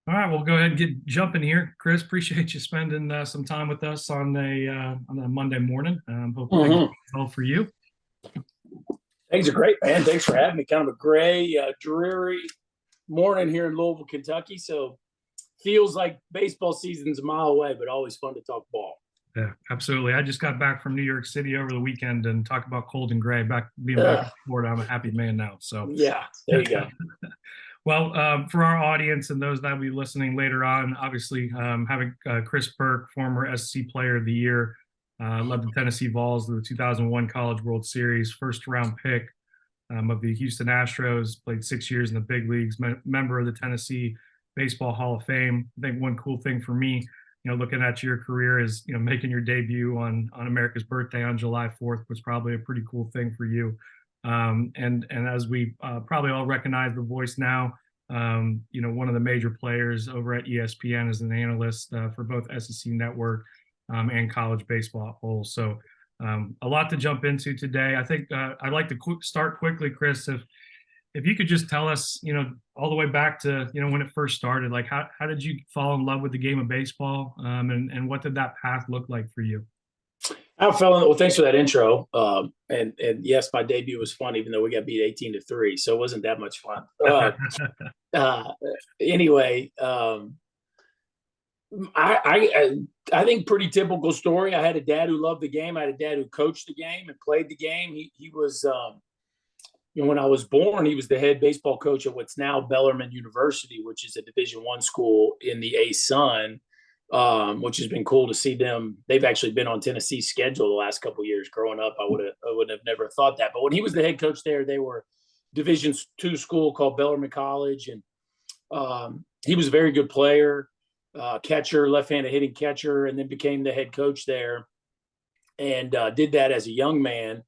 All right, we'll go ahead and get jumping here. Chris, appreciate you spending some time with us on a Monday morning. Hope things hmm are well for you. Things are great, man. Thanks for having me. Kind of a gray, dreary morning here in Louisville, Kentucky. So feels like baseball season's a mile away, but always fun to talk ball. Yeah, absolutely. I just got back from New York City over the weekend and talk about cold and gray. Being back in Ugh. Florida, I'm a happy man now. So, Yeah, there you go. well, for our audience and those that will be listening later on, obviously having Chris Burke, former SEC Player of the Year, led the Tennessee Vols to the 2001 College World Series, first round pick of the Houston Astros, played 6 years in the big leagues, member of the Tennessee Baseball Hall of Fame. I think one cool thing for me, looking at your career is, making your debut on America's birthday on July 4th was probably a pretty cool thing for you. And as we probably all recognize the voice now, one of the major players over at ESPN as an analyst for both SEC Network and college baseball at whole. So a lot to jump into today. I think I'd like to start quickly, Chris. If you could just tell us, all the way back to when it first started, like how did you fall in love with the game of baseball, and what did that path look like for you? I fell in. Well, thanks for that intro. And yes, my debut was fun, even though we got beat 18-3, so it wasn't that much fun. Uh, anyway, I think pretty typical story. I had a dad who loved the game. I had a dad who coached the game and played the game. He was when I was born, he was the head baseball coach at what's now Bellarmine University, which is a Division I school in the ASUN, which has been cool to see them. They've actually been on Tennessee's schedule the last couple of years. Growing up, I would have never thought that. But when he was the head coach there, they were Division II school called Bellarmine College, and he was a very good player, catcher, left-handed hitting catcher, and then became the head coach there, and did that as a young man.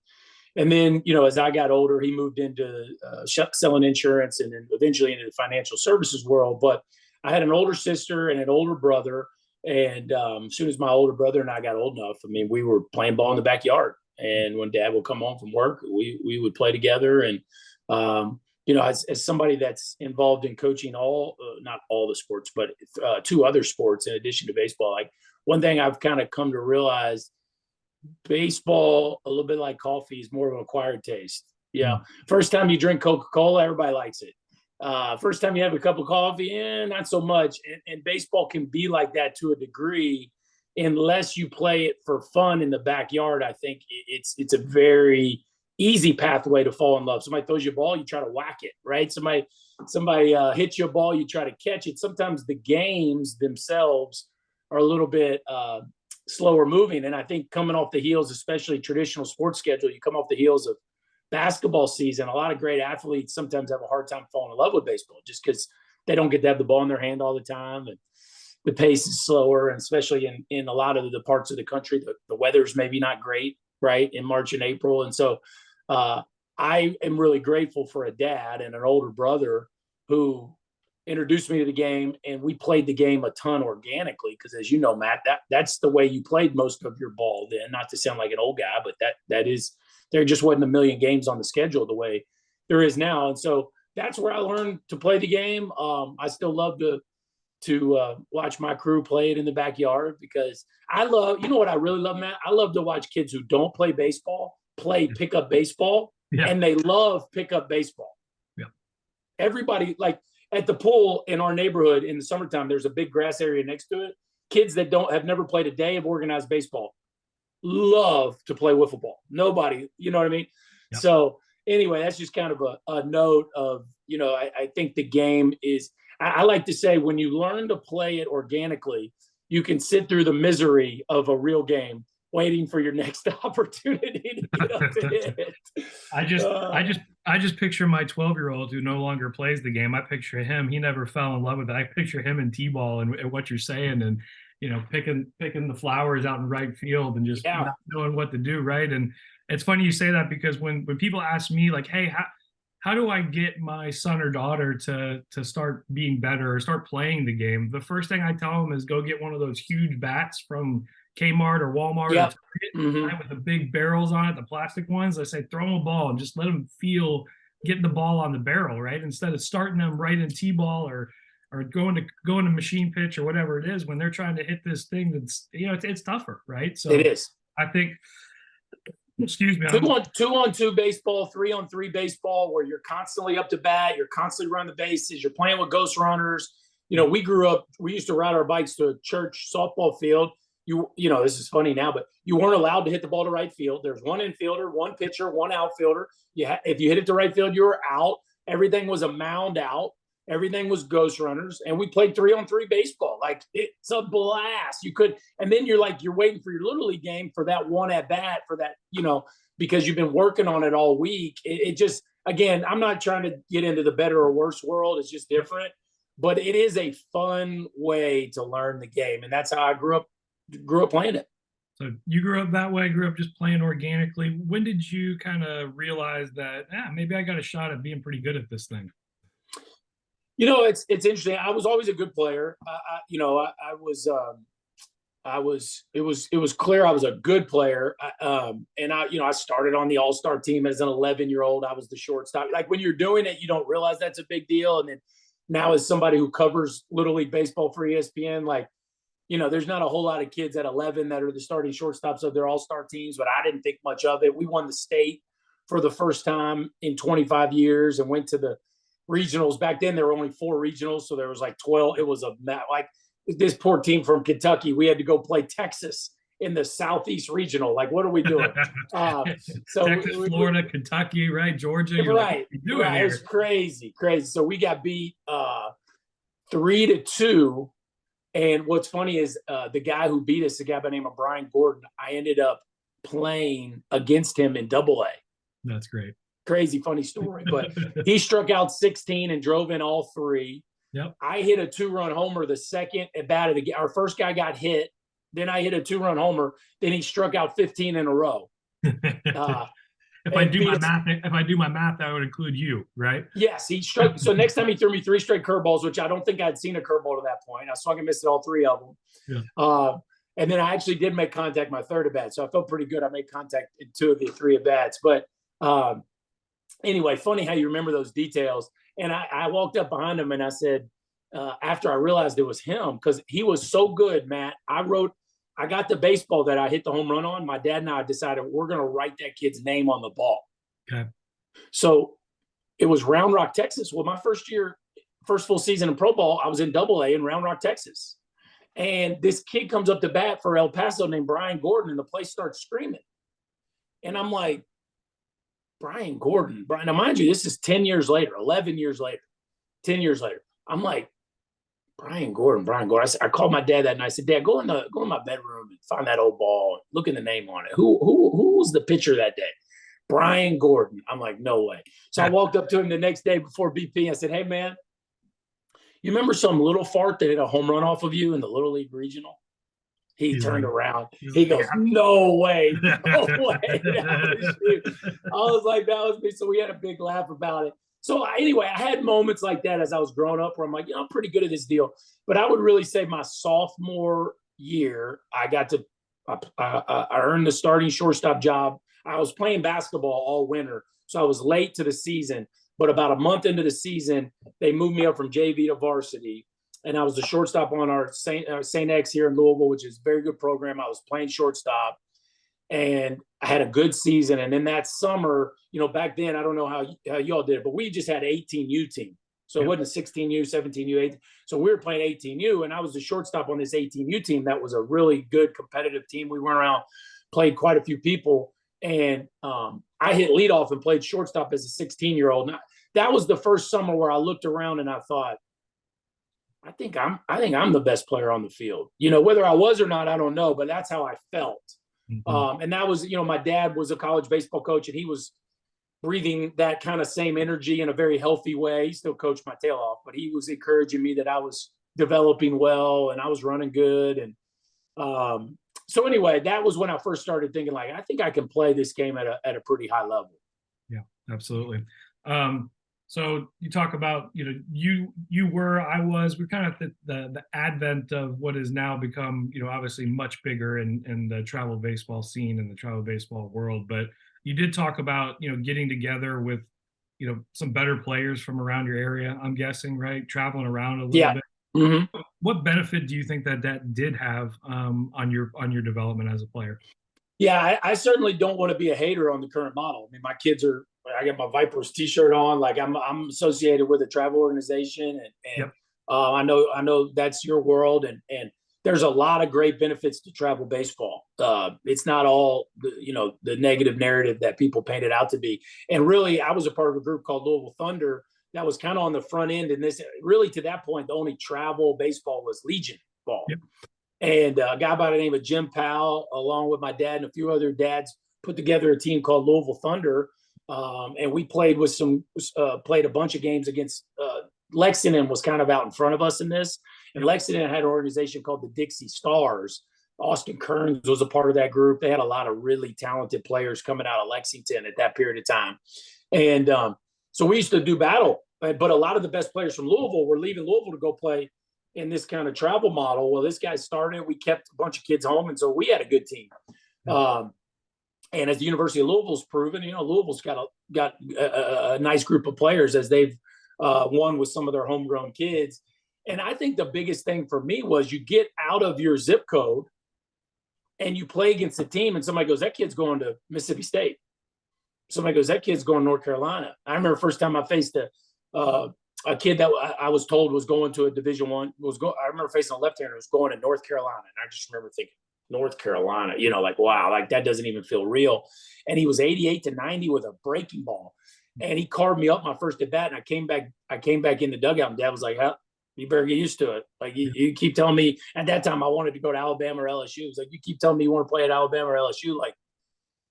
And then, as I got older, he moved into selling insurance and then eventually into the financial services world. But I had an older sister and an older brother. And as soon as my older brother and I got old enough, I mean, we were playing ball in the backyard. And when dad would come home from work, we would play together. And, as somebody that's involved in coaching not all the sports, but two other sports in addition to baseball, like one thing I've kind of come to realize, baseball, a little bit like coffee, is more of an acquired taste. Yeah. First time you drink Coca-Cola, everybody likes it. First time you have a cup of coffee, not so much. And baseball can be like that to a degree, unless you play it for fun in the backyard. I think it's a very easy pathway to fall in love. Somebody throws you a ball, you try to whack it, right? Somebody hits you a ball, you try to catch it. Sometimes the games themselves are a little bit slower moving. And I think coming off the heels, especially traditional sports schedule, you come off the heels of basketball season, a lot of great athletes sometimes have a hard time falling in love with baseball just because they don't get to have the ball in their hand all the time. And the pace is slower, and especially in a lot of the parts of the country, the weather's maybe not great, right, in March and April. And so I am really grateful for a dad and an older brother who introduced me to the game, and we played the game a ton organically because, as you know, Matt, that's the way you played most of your ball then. Not to sound like an old guy, but that is, there just wasn't a million games on the schedule the way there is now. And so that's where I learned to play the game. I still love to watch my crew play it in the backyard because I love, what I really love, Matt? I love to watch kids who don't play baseball play pickup baseball, Yeah. and they love pickup baseball. Yeah. Everybody, like, at the pool in our neighborhood in the summertime, there's a big grass area next to it. Kids that have never played a day of organized baseball love to play wiffle ball. Nobody, you know what I mean? Yep. So anyway, that's just kind of a note of, I think the game is, I like to say, when you learn to play it organically, you can sit through the misery of a real game waiting for your next opportunity to get up to hit. I just picture my 12-year-old who no longer plays the game. I picture him. He never fell in love with it. I picture him in T-ball and what you're saying, and picking the flowers out in right field and just not knowing what to do, right? And it's funny you say that because when people ask me, like, hey, how do I get my son or daughter to start being better or start playing the game? The first thing I tell them is go get one of those huge bats from Kmart or Walmart or Target, right, with the big barrels on it, the plastic ones. I say throw them a ball and just let them feel getting the ball on the barrel, right? Instead of starting them right in T-ball or or going to machine pitch or whatever it is, when they're trying to hit this thing that's, it's tougher, right? So It is. I think, excuse me, 2-on-2 baseball, 3-on-3 baseball, where you're constantly up to bat, you're constantly running the bases, you're playing with ghost runners. We grew up, we used to ride our bikes to a church softball field. This is funny now, but you weren't allowed to hit the ball to right field. There's one infielder, one pitcher, one outfielder. If you hit it to right field, you were out. Everything was a mound out. Everything was ghost runners, and we played 3-on-3 baseball. Like, it's a blast. You could, and then you're waiting for your little league game for that one at bat, for that, because you've been working on it all week. It just, again, I'm not trying to get into the better or worse world. It's just different, but it is a fun way to learn the game, and that's how I grew up playing it. So you grew up that way, grew up just playing organically. When did you kind of realize that, maybe I got a shot at being pretty good at this thing? It's interesting. I was always a good player. It was clear I was a good player. I started on the all-star team as an 11-year-old. I was the shortstop. Like, when you're doing it, you don't realize that's a big deal. And then now, as somebody who covers Little League baseball for ESPN, there's not a whole lot of kids at 11 that are the starting shortstops of their all-star teams, but I didn't think much of it. We won the state for the first time in 25 years and went to the regionals. Back then, there were only 4 regionals, so there was 12. It was this poor team from Kentucky. We had to go play Texas in the Southeast Regional. Like, what are we doing? So Texas, Florida, Kentucky, right? Georgia. Right. It was crazy. So we got beat 3-2. And what's funny is the guy who beat us, a guy by the name of Brian Gordon, I ended up playing against him in Double-A. That's great. Crazy funny story, but he struck out 16 and drove in all 3. Yep. I hit a 2-run homer the second at bat of the game. Our first guy got hit. Then I hit a 2-run homer. Then he struck out 15 in a row. If I do my math, that would include you, right? Yes, he struck. So next time he threw me 3 straight curveballs, which I don't think I'd seen a curveball to that point. I swung and missed all 3 of them. Yeah. And then I actually did make contact my third at bat, so I felt pretty good. I made contact in 2 of the 3 at bats, but. Anyway, funny how you remember those details. And I walked up behind him and I said, after I realized it was him, because he was so good, Matt, I got the baseball that I hit the home run on. My dad and I decided we're going to write that kid's name on the ball. Okay. So it was Round Rock, Texas. Well, my first full season in pro ball, I was in Double-A in Round Rock, Texas. And this kid comes up to bat for El Paso named Brian Gordon, and the place starts screaming. And I'm like, Brian Gordon. Now, mind you, this is 10 years later, 11 years later, 10 years later. I'm like, Brian Gordon. I called my dad that night. I said, Dad, go in my bedroom and find that old ball. Look at the name on it. Who was the pitcher that day? Brian Gordon. I'm like, no way. So I walked up to him the next day before BP. I said, hey, man, you remember some little fart that hit a home run off of you in the Little League Regional? He turned around. He goes, no way. No way. I was like, that was me. So we had a big laugh about it. So anyway, I had moments like that as I was growing up where I'm like, I'm pretty good at this deal. But I would really say my sophomore year, I earned the starting shortstop job. I was playing basketball all winter. So I was late to the season. But about a month into the season, they moved me up from JV to varsity. And I was the shortstop on our St. X here in Louisville, which is a very good program. I was playing shortstop, and I had a good season. And then that summer, back then, I don't know how y'all did it, but we just had an 18U team. So it wasn't a 16U, 17U, 18. So we were playing 18U, and I was the shortstop on this 18U team. That was a really good competitive team. We went around, played quite a few people, and I hit leadoff and played shortstop as a 16-year-old. That was the first summer where I looked around and I thought, I think I'm the best player on the field. Whether I was or not, I don't know, but that's how I felt. Mm-hmm. And that was, my dad was a college baseball coach, and he was breathing that kind of same energy in a very healthy way. He still coached my tail off, but he was encouraging me that I was developing well and I was running good. And so anyway, that was when I first started thinking, I think I can play this game at a pretty high level. Yeah, absolutely. So you talk about, I was, we're kind of at the advent of what has now become, obviously much bigger in the travel baseball scene and the travel baseball world. But you did talk about, getting together with, some better players from around your area, I'm guessing, right? Traveling around a little bit. Hmm. What benefit do you think that did have on your development as a player? Yeah, I certainly don't want to be a hater on the current model. I mean, my kids are. I got my Vipers T-shirt on. Like I'm associated with a travel organization, and Yep. I know that's your world, and there's a lot of great benefits to travel baseball. It's not all the negative narrative that people paint it out to be. And really, I was a part of a group called Louisville Thunder that was kind of on the front end. And this really, to that point, the only travel baseball was Legion ball. Yep. And a guy by the name of Jim Powell, along with my dad and a few other dads, put together a team called Louisville Thunder. And we played played a bunch of games against Lexington was kind of out in front of us in this. And Lexington had an organization called the Dixie Stars. Austin Kearns was a part of that group. They had a lot of really talented players coming out of Lexington at that period of time. And so we used to do battle, but a lot of the best players from Louisville were leaving Louisville to go play in this kind of travel model. Well, this guy started, we kept a bunch of kids home. And so we had a good team. And as the University of Louisville's proven, Louisville's got a nice group of players as they've won with some of their homegrown kids. And I think the biggest thing for me was you get out of your zip code and you play against a team and somebody goes, that kid's going to Mississippi State. Somebody goes, that kid's going to North Carolina. I remember first time I faced a kid that I was told was going to a Division I. I remember facing a left-hander who was going to North Carolina. And I just remember thinking, North Carolina, like, wow, like that doesn't even feel real. And he was 88 to 90 with a breaking ball. And he carved me up my first at bat. And I came back in the dugout and Dad was like, you better get used to it. Like you keep telling me at that time I wanted to go to Alabama or LSU. It was like, you keep telling me you want to play at Alabama or LSU. Like,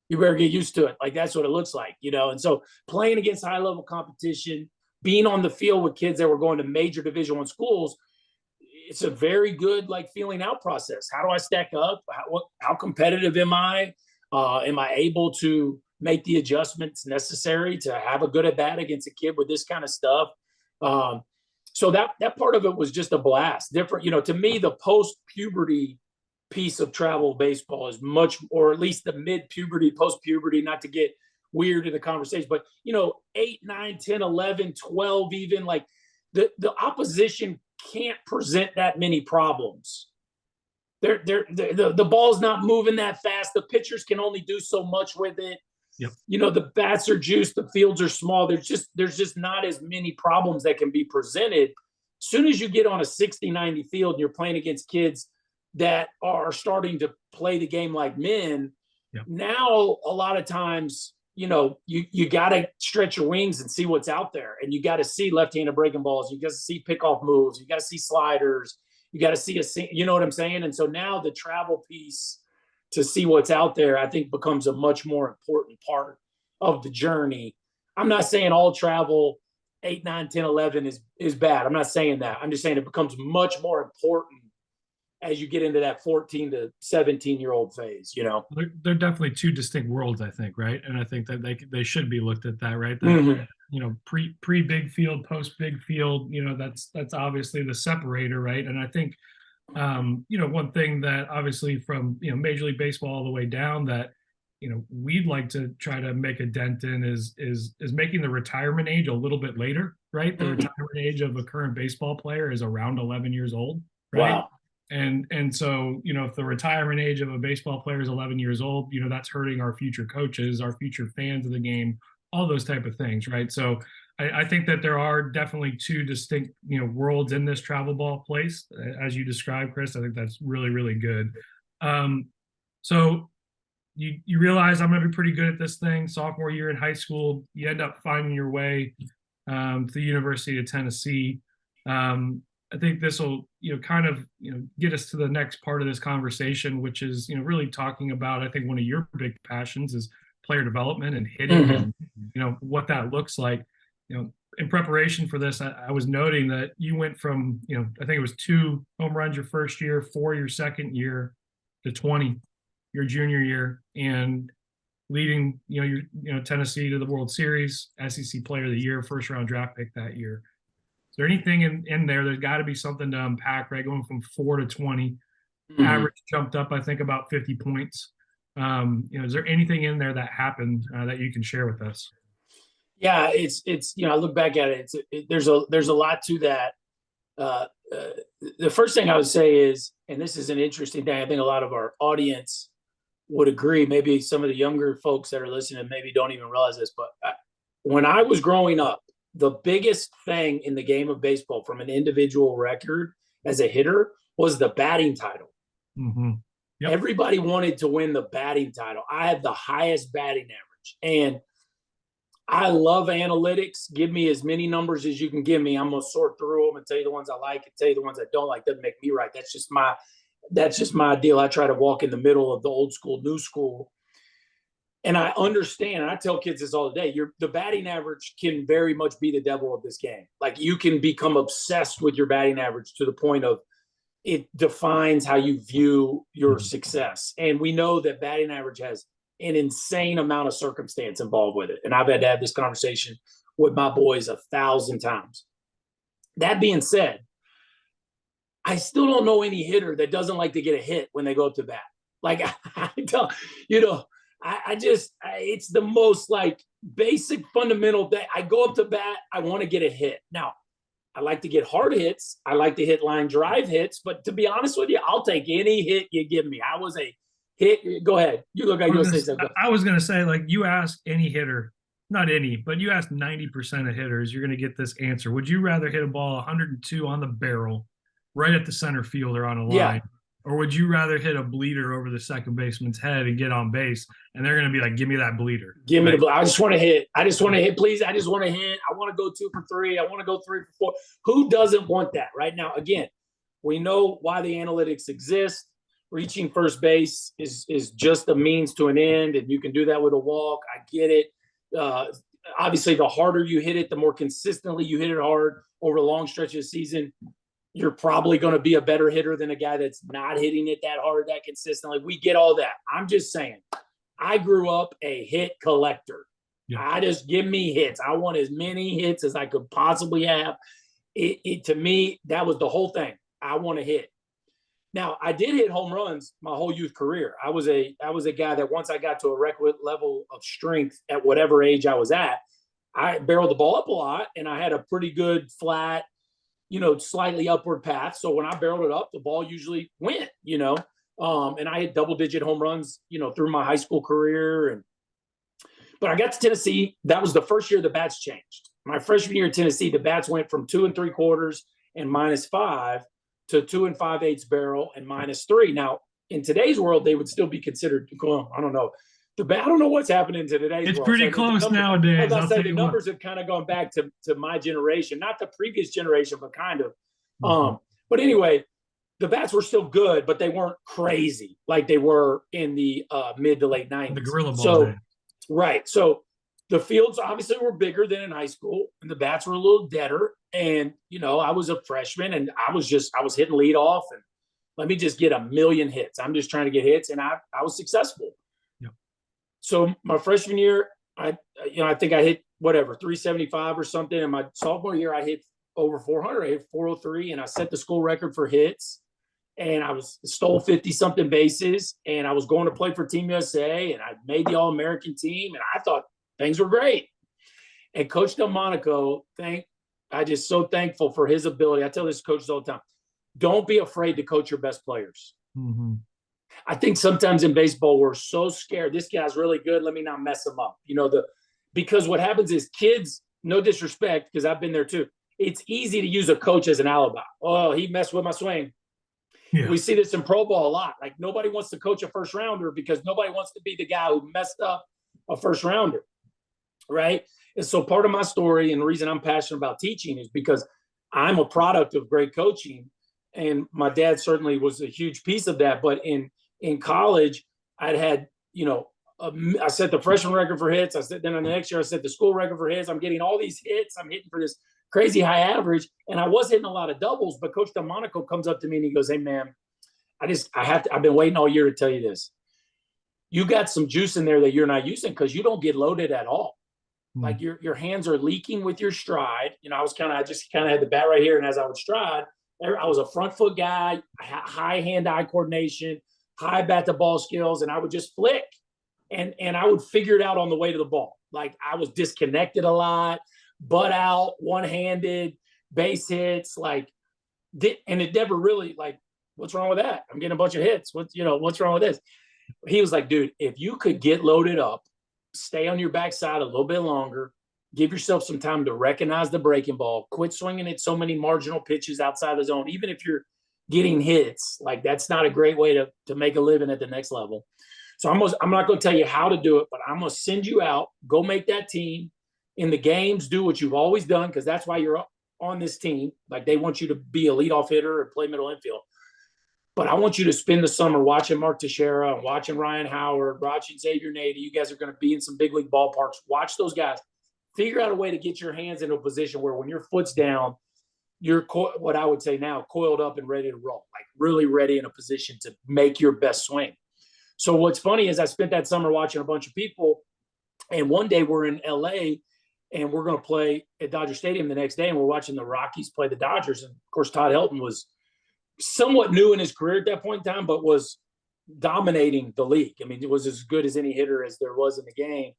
you better get used to it. Like, that's what it looks like, And so playing against high level competition, being on the field with kids that were going to major Division I schools, it's a very good feeling out process. How do I stack up? How competitive am I? Am I able to make the adjustments necessary to have a good at bat against a kid with this kind of stuff? So that part of it was just a blast. Different, to me, the post-puberty piece of travel baseball is much, or at least the mid-puberty, post-puberty, not to get weird in the conversation, but 8, 9, 10, 11, 12, even the opposition can't present that many problems. The ball's not moving that fast. The pitchers can only do so much with it. Yep. The bats are juiced, the fields are small. There's just not as many problems that can be presented. As soon as you get on a 60-90 field and you're playing against kids that are starting to play the game like men, now a lot of times, you got to stretch your wings and see what's out there. And you got to see left-handed breaking balls. You got to see pickoff moves. You got to see sliders. You got to see you know what I'm saying? And so now the travel piece to see what's out there, I think becomes a much more important part of the journey. I'm not saying all travel 8, 9, 10, 11 is bad. I'm not saying that. I'm just saying it becomes much more important as you get into that 14 to 17-year-old phase, They're definitely two distinct worlds, I think, right? And I think that they should be looked at that, right? That, pre big field, post big field, that's obviously the separator, right? And I think, one thing that obviously from Major League Baseball all the way down that we'd like to try to make a dent in is making the retirement age a little bit later, right? The retirement age of a current baseball player is around 11 years old, right? Wow. And so, if the retirement age of a baseball player is 11 years old, that's hurting our future coaches, our future fans of the game, all those type of things, right? So I think that there are definitely two distinct, worlds in this travel ball place, as you described, Chris. I think that's really, really good. So you realize I'm going to be pretty good at this thing. Sophomore year in high school, you end up finding your way to the University of Tennessee. I think this will, get us to the next part of this conversation, which is, really talking about, I think one of your big passions is player development and hitting and, what that looks like. In preparation for this, I was noting that you went from, I think it was 2 home runs your first year, 4 your second year, to 20 your junior year, and leading, Tennessee to the World Series, SEC Player of the Year, first round draft pick that year. Is there anything in there? There's got to be something to unpack, right? Going from 4 to 20, average jumped up, I think, about 50 points. Is there anything in there that happened that you can share with us? Yeah, it's I look back at it. There's a lot to that. the first thing I would say is, and this is an interesting thing, I think a lot of our audience would agree. Maybe some of the younger folks that are listening maybe don't even realize this, but when I was growing up, the biggest thing in the game of baseball from an individual record as a hitter was the batting title. Mm-hmm. Yep. Everybody wanted to win the batting title. I had the highest batting average, and I love analytics. Give me as many numbers as you can give me. I'm going to sort through them and tell you the ones I like and tell you the ones I don't like. Doesn't make me right. That's just my deal. I try to walk in the middle of the old school, new school. And I understand, and I tell kids this all the day, the batting average can very much be the devil of this game. Like, you can become obsessed with your batting average to the point of it defines how you view your success. And we know that batting average has an insane amount of circumstance involved with it. And I've had to have this conversation with my boys 1,000 times. That being said, I still don't know any hitter that doesn't like to get a hit when they go up to bat. Like, I don't, it's the most like basic fundamental thing. I go up to bat, I want to get a hit. Now, I like to get hard hits. I like to hit line drive hits. But to be honest with you, I'll take any hit you give me. I was a hit. Go ahead. You look like you'll say something. I was going to say, like, you ask any hitter, not any, but you ask 90% of hitters, you're going to get this answer. Would you rather hit a ball 102 on the barrel right at the center field or on a line? Yeah. Or would you rather hit a bleeder over the second baseman's head and get on base? And they're going to be like, give me that bleeder. Give me the bleeder. I just want to hit. I just want to hit, please. I just want to hit. I want to go 2 for 3. I want to go 3 for 4. Who doesn't want that right now? Again, we know why the analytics exist. Reaching first base is just a means to an end, and you can do that with a walk. I get it. Obviously, the harder you hit it, the more consistently you hit it hard over a long stretch of the season, you're probably going to be a better hitter than a guy that's not hitting it that hard, that consistently. We get all that. I'm just saying, I grew up a hit collector. Yeah. I just give me hits. I want as many hits as I could possibly have. To me, that was the whole thing. I want to hit. Now, I did hit home runs my whole youth career. I was a guy that once I got to a requisite level of strength at whatever age I was at, I barreled the ball up a lot, and I had a pretty good flat, slightly upward path. So when I barreled it up, the ball usually went, and I had double-digit home runs, through my high school career. But I got to Tennessee. That was the first year the bats changed. My freshman year at Tennessee, the bats went from 2 3/4 and -5 to 2 5/8 barrel and -3. Now, in today's world, they would still be considered, I don't know. I don't know what's happening to today's world. It's pretty close nowadays. I'll say the numbers have kind of gone back to my generation, not the previous generation, but kind of. Mm-hmm. But anyway, the bats were still good, but they weren't crazy like they were in the mid to late 90s. The gorilla ball day. Right. So the fields obviously were bigger than in high school, and the bats were a little deader. And, I was a freshman, and I was hitting lead off, and let me just get a million hits. I'm just trying to get hits, and I was successful. So my freshman year, I think I hit 375 or something. And my sophomore year, I hit over 400. I hit 403, and I set the school record for hits. And I stole 50-something bases, and I was going to play for Team USA, and I made the All-American team, and I thought things were great. And Coach Delmonico, I just so thankful for his ability. I tell this coaches all the time, don't be afraid to coach your best players. Mm-hmm. I think sometimes in baseball, we're so scared. This guy's really good. Let me not mess him up. Because what happens is kids, no disrespect, because I've been there too. It's easy to use a coach as an alibi. Oh, he messed with my swing. Yeah. We see this in pro ball a lot. Like, nobody wants to coach a first rounder because nobody wants to be the guy who messed up a first rounder. Right. And so part of my story and the reason I'm passionate about teaching is because I'm a product of great coaching. And my dad certainly was a huge piece of that. But in college, I set the freshman record for hits. Then on the next year, I set the school record for hits. I'm getting all these hits. I'm hitting for this crazy high average. And I was hitting a lot of doubles, but Coach Delmonico comes up to me and he goes, "Hey man, I've been waiting all year to tell you this. You got some juice in there that you're not using because you don't get loaded at all. Mm-hmm. Like your hands are leaking with your stride." I just had the bat right here. And as I would stride, I was a front foot guy, high hand-eye coordination, high bat to ball skills, and I would just flick, and I would figure it out on the way to the ball. Like, I was disconnected a lot, butt out, one-handed, base hits. Like, and it never really like, what's wrong with that? I'm getting a bunch of hits. What's wrong with this? He was like, dude, if you could get loaded up, stay on your backside a little bit longer, give yourself some time to recognize the breaking ball, quit swinging at so many marginal pitches outside the zone, even if you're getting hits, like that's not a great way to make a living at the next level. So I'm not going to tell you how to do it, but I'm going to send you out, go make that team in the games, do what you've always done, because that's why you're on this team. Like they want you to be a leadoff hitter and play middle infield. But I want you to spend the summer watching Mark Teixeira and watching Ryan Howard, watching Xavier Nady. You guys are going to be in some big league ballparks. Watch those guys. Figure out a way to get your hands into a position where when your foot's down, you're what I would say now, coiled up and ready to roll, like really ready in a position to make your best swing. So what's funny is I spent that summer watching a bunch of people, and one day we're in LA and we're going to play at Dodger Stadium the next day, and we're watching the Rockies play the Dodgers. And of course, Todd Helton was somewhat new in his career at that point in time, but was dominating the league. I mean, it was as good as any hitter as there was in the game.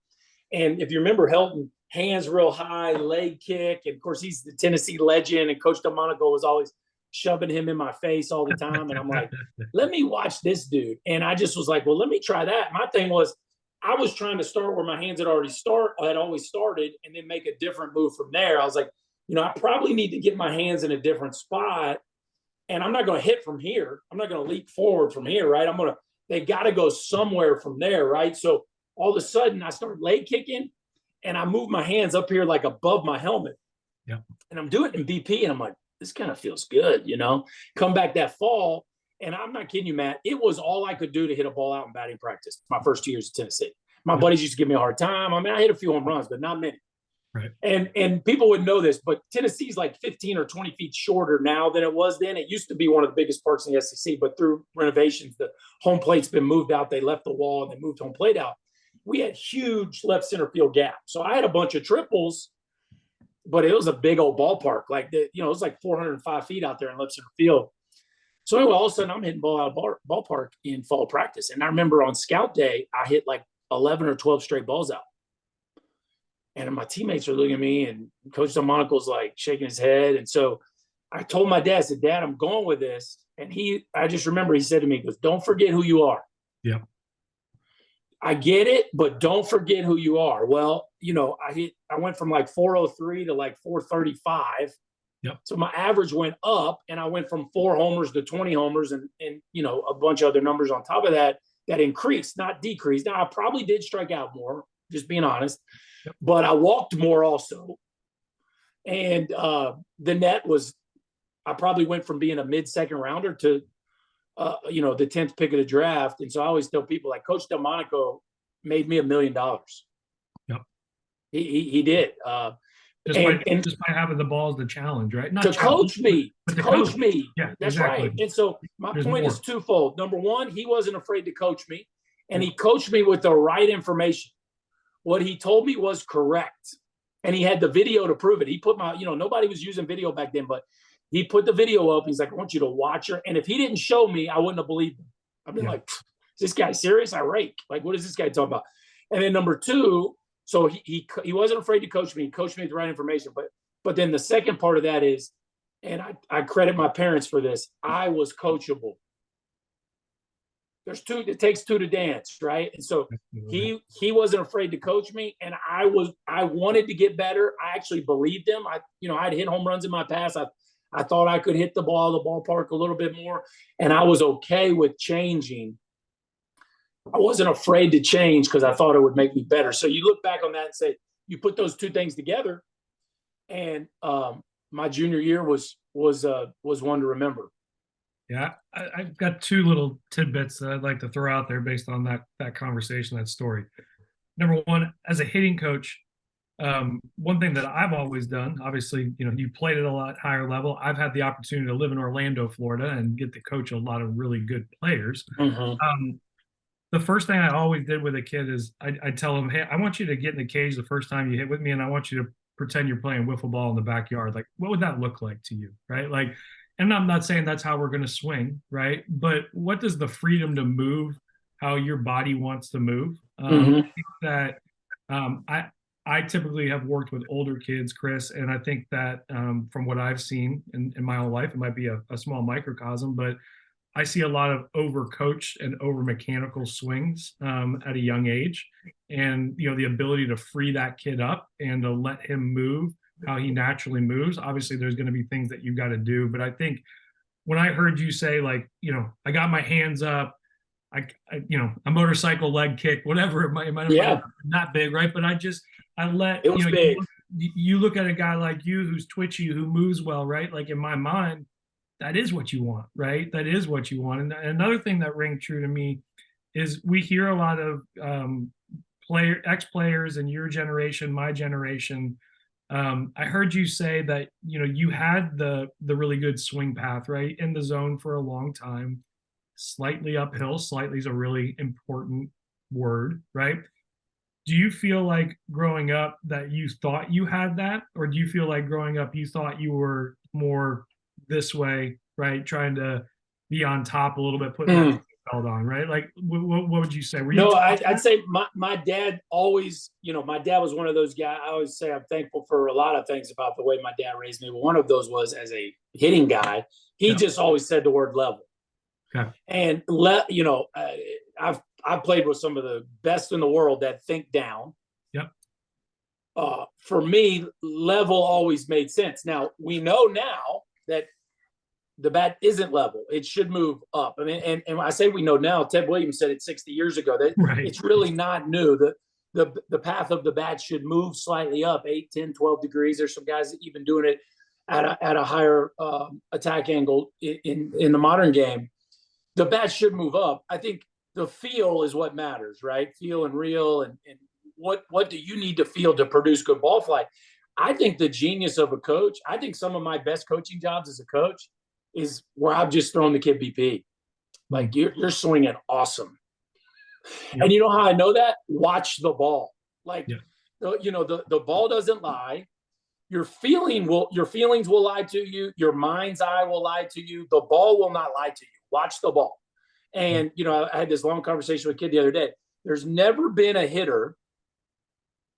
And if you remember, Helton, hands real high, leg kick. And of course, he's the Tennessee legend. And Coach Delmonico was always shoving him in my face all the time. And I'm like, let me watch this dude. And I just was like, well, let me try that. My thing was, I was trying to start where my hands had always started and then make a different move from there. I was like, I probably need to get my hands in a different spot. And I'm not going to hit from here. I'm not going to leap forward from here, right? They got to go somewhere from there, right? So all of a sudden I started leg kicking and I moved my hands up here like above my helmet. Yeah. And I'm doing it in BP and I'm like, this kind of feels good, Come back that fall, and I'm not kidding you, Matt. It was all I could do to hit a ball out in batting practice my first 2 years at Tennessee. My buddies used to give me a hard time. I mean, I hit a few home runs, but not many. Right. And people wouldn't know this, but Tennessee's like 15 or 20 feet shorter now than it was then. It used to be one of the biggest parks in the SEC, but through renovations, the home plate's been moved out. They left the wall and they moved home plate out. We had huge left center field gap. So I had a bunch of triples, but it was a big old ballpark. Like, it was like 405 feet out there in left center field. So anyway, all of a sudden I'm hitting ball out of ballpark in fall practice. And I remember on scout day, I hit like 11 or 12 straight balls out. And my teammates are looking at me, and Coach Delmonico's like shaking his head. And so I told my dad, I said, Dad, I'm going with this. And I just remember he said to me, he goes, don't forget who you are. Yeah. I get it, but don't forget who you are. Well, I went from like 403 to like 435. Yep. So my average went up, and I went from 4 homers to 20 homers and a bunch of other numbers on top of that increased, not decreased. Now I probably did strike out more, just being honest. Yep. But I walked more also. And the net was, I probably went from being a mid-second rounder to, the 10th pick of the draft. And so I always tell people, like, Coach Delmonico made me $1 million. Yep. He did. Just by having the balls to challenge, right? Not to coach me. Yeah, that's exactly. right. And so my point is twofold. Number one, he wasn't afraid to coach me, and he coached me with the right information. What he told me was correct. And he had the video to prove it. He put nobody was using video back then, but he put the video up. He's like, I want you to watch her. And if he didn't show me, I wouldn't have believed him. I'd be like, is this guy serious? I rake. Like, what is this guy talking about? And then number two, so he wasn't afraid to coach me. He coached me with the right information. But then the second part of that is, and I credit my parents for this, I was coachable. It takes two to dance, right? And so he wasn't afraid to coach me, and I wanted to get better. I actually believed him. I'd hit home runs in my past. I thought I could hit the ball, the ballpark a little bit more, and I was okay with changing. I wasn't afraid to change because I thought it would make me better. So you look back on that and say, you put those two things together, and my junior year was one to remember. Yeah, I've got 2 little tidbits that I'd like to throw out there based on that conversation, that story. Number one, as a hitting coach, one thing that I've always done, obviously, you played at a lot higher level. I've had the opportunity to live in Orlando, Florida, and get to coach a lot of really good players. Mm-hmm. The first thing I always did with a kid is I tell them, hey, I want you to get in the cage the first time you hit with me, and I want you to pretend you're playing wiffle ball in the backyard. Like, what would that look like to you, right? Like, and I'm not saying that's how we're going to swing, right? But what does the freedom to move how your body wants to move? Mm-hmm. I think that I typically have worked with older kids, Chris, and I think that from what I've seen in my own life, it might be a small microcosm, but I see a lot of overcoached and over mechanical swings at a young age, and the ability to free that kid up and to let him move how he naturally moves. Obviously, there's going to be things that you got to do, but I think when I heard you say like, I got my hands up, a motorcycle leg kick, whatever it might Yeah, not big, right? But I let it was big. you look at a guy like you who's twitchy, who moves well, right? Like in my mind, that is what you want, right? That is what you want. And another thing that rang true to me is we hear a lot of ex players in your generation, my generation. I heard you say that you had the really good swing path, right, in the zone for a long time, slightly uphill. Slightly is a really important word, right? Do you feel like growing up that you thought you had that, or do you feel like growing up you thought you were more this way, right? Trying to be on top a little bit, putting that belt on, right? Like, what would you say? Were you No, I'd say my dad always, my dad was one of those guys. I always say I'm thankful for a lot of things about the way my dad raised me. But one of those was as a hitting guy, he just always said the word level. Okay. And I've played with some of the best in the world that think down. Yep. For me, level always made sense. Now we know now that the bat isn't level. It should move up. I mean, and I say we know now, Ted Williams said it 60 years ago, that Right. It's really not new. The path of the bat should move slightly up 8, 10, 12 degrees. There's some guys that even doing it at a higher attack angle in the modern game. The bat should move up. I think the feel is what matters, right? Feel and real, and what do you need to feel to produce good ball flight? I think the genius of a coach, I think some of my best coaching jobs as a coach is where I've just thrown the kid BP. Like, you're swinging awesome. Yep. And you know how I know that? Watch the ball. Like, the ball doesn't lie. Your feelings will lie to you. Your mind's eye will lie to you. The ball will not lie to you. Watch the ball. And, I had this long conversation with a kid the other day. There's never been a hitter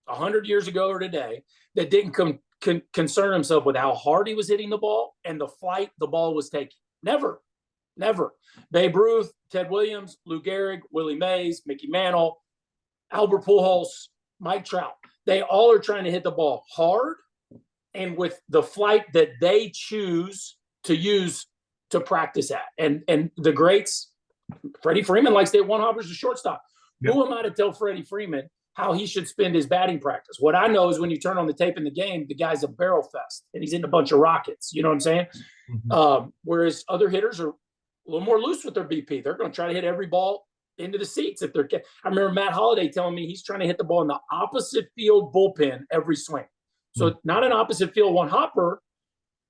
100 years ago or today that didn't concern himself with how hard he was hitting the ball and the flight the ball was taking. Never. Babe Ruth, Ted Williams, Lou Gehrig, Willie Mays, Mickey Mantle, Albert Pujols, Mike Trout. They all are trying to hit the ball hard and with the flight that they choose to use to practice at. And the greats, Freddie Freeman likes to hit one hoppers to shortstop. Yep. Who am I to tell Freddie Freeman how he should spend his batting practice? What I know is when you turn on the tape in the game, the guy's a barrel fest and he's hitting a bunch of rockets. You know what I'm saying? Mm-hmm. Whereas other hitters are a little more loose with their BP. They're going to try to hit every ball into the seats. I remember Matt Holliday telling me he's trying to hit the ball in the opposite field bullpen every swing. So not an opposite field one hopper,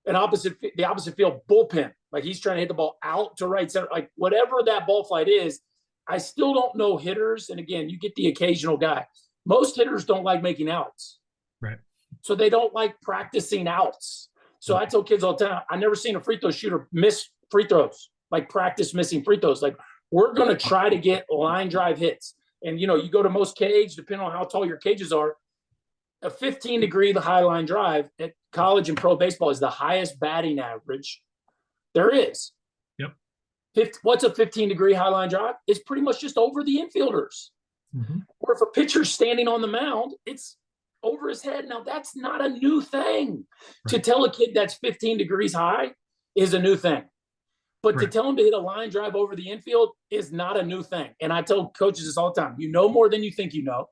the opposite field bullpen. Like, he's trying to hit the ball out to right center. Like, whatever that ball flight is, I still don't know hitters. And again, you get the occasional guy. Most hitters don't like making outs. Right. So they don't like practicing outs. So I tell kids all the time, I never seen a free throw shooter miss free throws, like practice missing free throws. Like, we're going to try to get line drive hits. And, you go to most cage, depending on how tall your cages are, a 15-degree high line drive at college and pro baseball is the highest batting average there is. Yep. What's a 15-degree high line drive? It's pretty much just over the infielders. Mm-hmm. Or if a pitcher's standing on the mound, it's over his head. Now, that's not a new thing. Right. To tell a kid that's 15 degrees high is a new thing. But to tell him to hit a line drive over the infield is not a new thing. And I tell coaches this all the time. You know more than you think you know.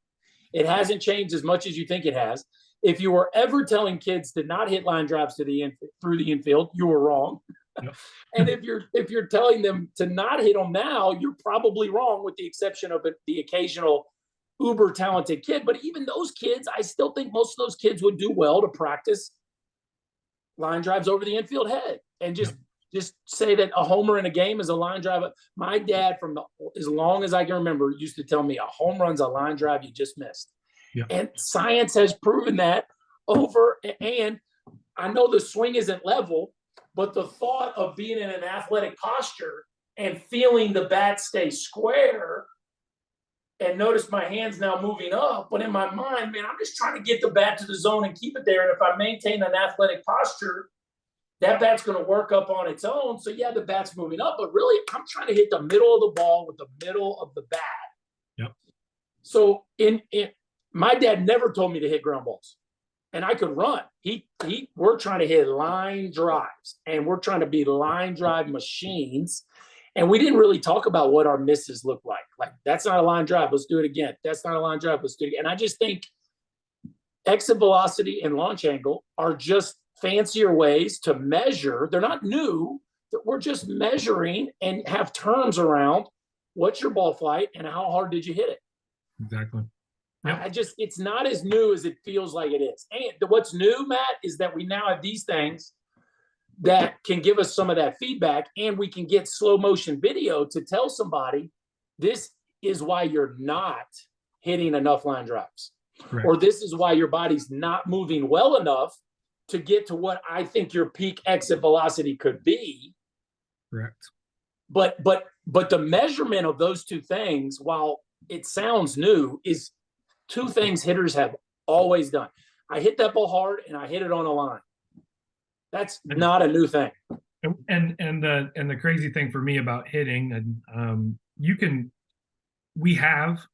It hasn't changed as much as you think it has. If you were ever telling kids to not hit line drives through the infield, you were wrong. Yep. And if you're telling them to not hit them now, you're probably wrong, with the exception of the occasional uber talented kid. But even those kids, I still think most of those kids would do well to practice line drives over the infield head and just say that a homer in a game is a line drive. My dad, as long as I can remember, used to tell me a home run's a line drive you just missed. Yeah. And science has proven that over. And I know the swing isn't level, but the thought of being in an athletic posture and feeling the bat stay square and notice my hands now moving up. But in my mind, man, I'm just trying to get the bat to the zone and keep it there. And if I maintain an athletic posture, that bat's going to work up on its own. So, yeah, the bat's moving up. But really, I'm trying to hit the middle of the ball with the middle of the bat. Yep. So my dad never told me to hit ground balls. And I could run. We're trying to hit line drives. And we're trying to be line drive machines. And we didn't really talk about what our misses look like. Like, that's not a line drive. Let's do it again. That's not a line drive. Let's do it again. And I just think exit velocity and launch angle are just fancier ways to measure. They're not new. We're just measuring and have terms around what's your ball flight and how hard did you hit it. Exactly. Yep. It's not as new as it feels like it is. And what's new, Matt, is that we now have these things that can give us some of that feedback, and we can get slow motion video to tell somebody this is why you're not hitting enough line drives. Correct. Or this is why your body's not moving well enough to get to what I think your peak exit velocity could be. Correct. But the measurement of those two things, while it sounds new, is two things hitters have always done. I hit that ball hard and I hit it on a line. That's not a new thing. And the crazy thing for me about hitting, and we have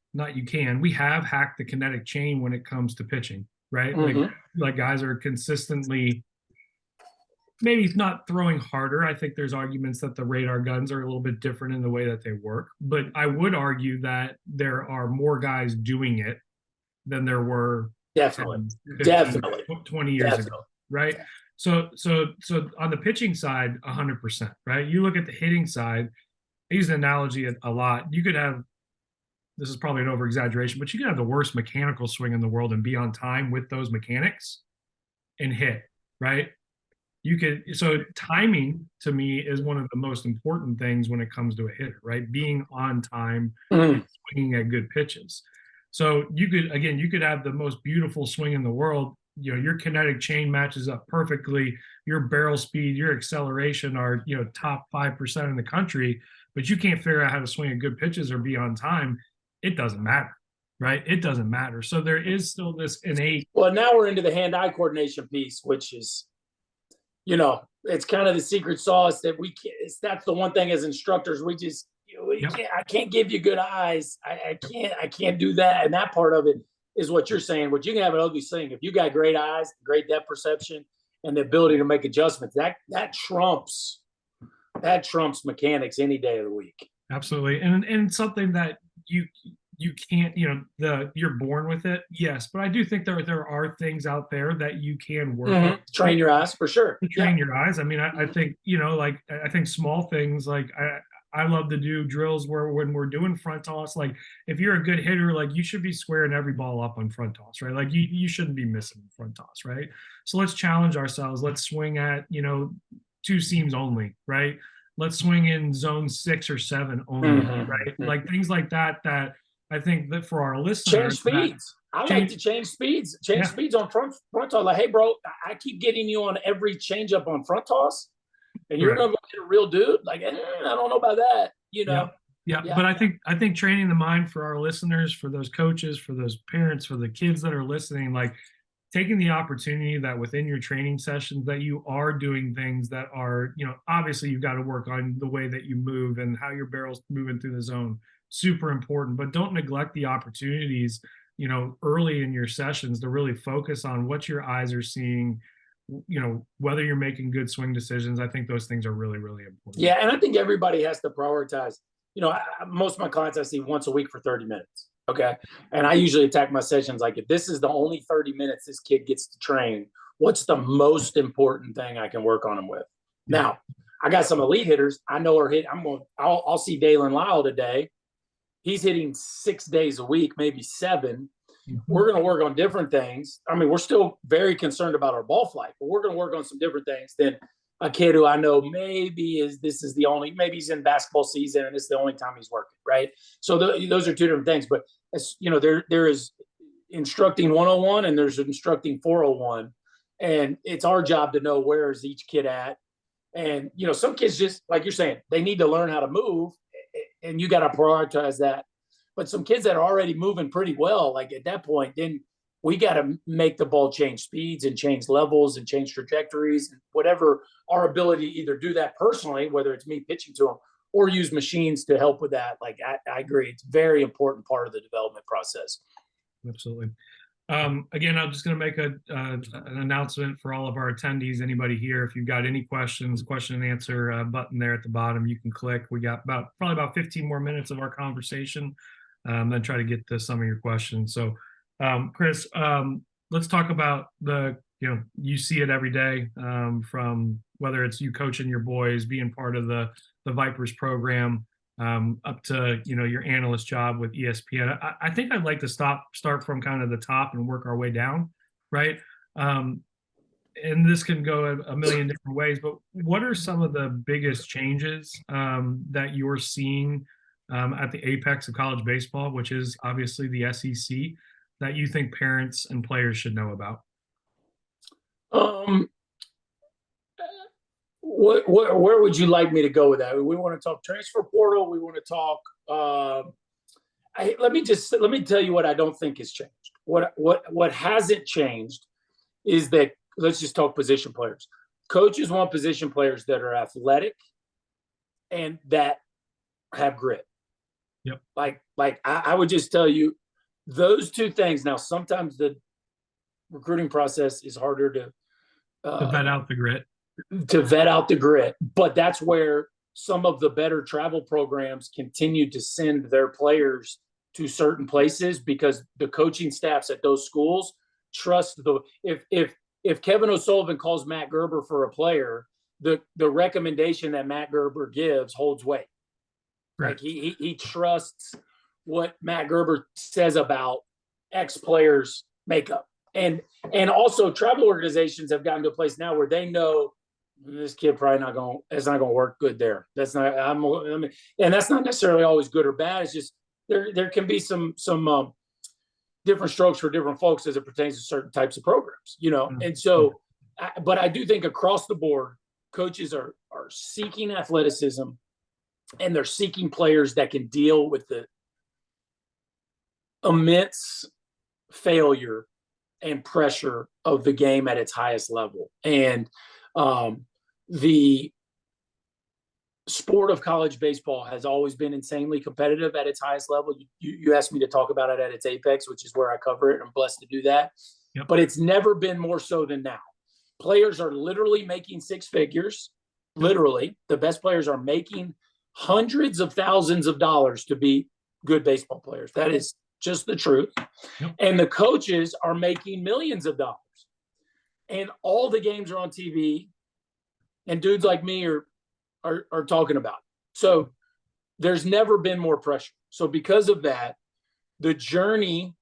hacked the kinetic chain when it comes to pitching, right? Mm-hmm. Like guys are consistently, maybe not throwing harder. I think there's arguments that the radar guns are a little bit different in the way that they work, but I would argue that there are more guys doing it than there were 20 years ago, right? So on the pitching side, 100%, right? You look at the hitting side, I use the analogy a lot. You could have, this is probably an over-exaggeration, but you could have the worst mechanical swing in the world and be on time with those mechanics and hit, right? So timing to me is one of the most important things when it comes to a hitter, right? Being on time, and swinging at good pitches. So you could have the most beautiful swing in the world. Your kinetic chain matches up perfectly. Your barrel speed, your acceleration are, top 5% in the country, but you can't figure out how to swing at good pitches or be on time. It doesn't matter, right? It doesn't matter. So there is still this innate. Well, now we're into the hand-eye coordination piece, which is, it's kind of the secret sauce that that's the one thing as instructors, I can't give you good eyes. I can't do that. And that part of it is what you're saying. What you can have an ugly swing. If you got great eyes, great depth perception, and the ability to make adjustments, that trumps mechanics any day of the week. Absolutely. And something that you can't, you're born with it. Yes. But I do think there are things out there that you can work with. Train your eyes for sure. Train your eyes. I mean, I think, I think small things like I love to do drills where when we're doing front toss, like if you're a good hitter, like you should be squaring every ball up on front toss, right? Like you shouldn't be missing front toss, right? So let's challenge ourselves. Let's swing at, two seams only, right? Let's swing in zone 6 or 7 only, right? Like things like that I think that for our listeners. Change speeds. I like to change speeds. Speeds on front toss. Like, hey, bro, I keep getting you on every changeup on front toss. And you're going to get a real dude? Like, I don't know about that, Yeah. But I think training the mind for our listeners, for those coaches, for those parents, for the kids that are listening, like taking the opportunity that within your training sessions that you are doing things that are, obviously you've got to work on the way that you move and how your barrel's moving through the zone. Super important, but don't neglect the opportunities, early in your sessions to really focus on what your eyes are seeing, whether you're making good swing decisions. I think those things are really, really important. Yeah. And I think everybody has to prioritize, most of my clients I see once a week for 30 minutes. Okay. And I usually attack my sessions like, if this is the only 30 minutes this kid gets to train, what's the most important thing I can work on him with? Yeah. Now, I got some elite hitters I know are hit. I'll see Dalen Lyle today. He's hitting 6 days a week, maybe 7. We're going to work on different things. I mean, we're still very concerned about our ball flight, but we're going to work on some different things than a kid who I know maybe he's in basketball season and this is the only time he's working, right? So those are two different things. But there is instructing 101 and there's instructing 401, and it's our job to know where is each kid at. And some kids, just like you're saying, they need to learn how to move, and you got to prioritize that. but some kids that are already moving pretty well, like at that point, then we got to make the ball change speeds and change levels and change trajectories and whatever our ability to either do that personally, whether it's me pitching to them or use machines to help with that. Like I agree. It's a very important part of the development process. Absolutely. Again, I'm just going to make an announcement for all of our attendees. Anybody here, if you've got any questions, question and answer button there at the bottom, you can click. We got probably about 15 more minutes of our conversation, then try to get to some of your questions. So, Chris, let's talk about you see it every day, from whether it's you coaching your boys, being part of the Vipers program, up to your analyst job with ESPN. I think I'd like to start from kind of the top and work our way down, right? And this can go a million different ways, but what are some of the biggest changes that you're seeing at the apex of college baseball, which is obviously the SEC, that you think parents and players should know about? Where would you like me to go with that? We want to talk transfer portal. We want to talk. Let me tell you what I don't think has changed. What hasn't changed is that, let's just talk position players. Coaches want position players that are athletic and that have grit. Yep. Like I would just tell you those two things. Now, sometimes the recruiting process is harder to vet out the grit. But that's where some of the better travel programs continue to send their players to certain places, because the coaching staffs at those schools trust if Kevin O'Sullivan calls Matt Gerber for a player, the recommendation that Matt Gerber gives holds weight. Right. Like he trusts what Matt Gerber says about X players' makeup. And also travel organizations have gotten to a place now where they know this kid probably it's not going to work good there. That's not, and that's not necessarily always good or bad. It's just, there can be some different strokes for different folks as it pertains to certain types of programs, And so, but I do think across the board, coaches are seeking athleticism, and they're seeking players that can deal with the immense failure and pressure of the game at its highest level. And the sport of college baseball has always been insanely competitive at its highest level. You asked me to talk about it at its apex, which is where I cover it. I'm blessed to do that. Yep. But it's never been more so than now. Players are literally making six figures. Literally, the best players are making hundreds of thousands of dollars to be good baseball players. That is just the truth. Yep. And the coaches are making millions of dollars. And all the games are on TV, and dudes like me are talking about it. So there's never been more pressure. So because of that, the journey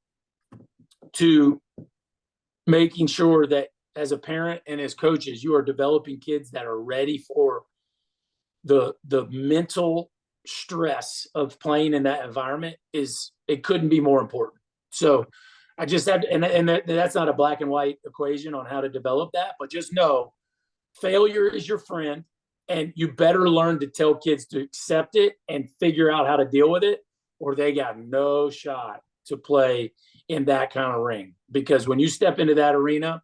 to making sure that as a parent and as coaches, you are developing kids that are ready for the mental stress of playing in that environment it couldn't be more important. So I just had, and that's not a black and white equation on how to develop that, but just know failure is your friend, and you better learn to tell kids to accept it and figure out how to deal with it, or they got no shot to play in that kind of ring. Because when you step into that arena,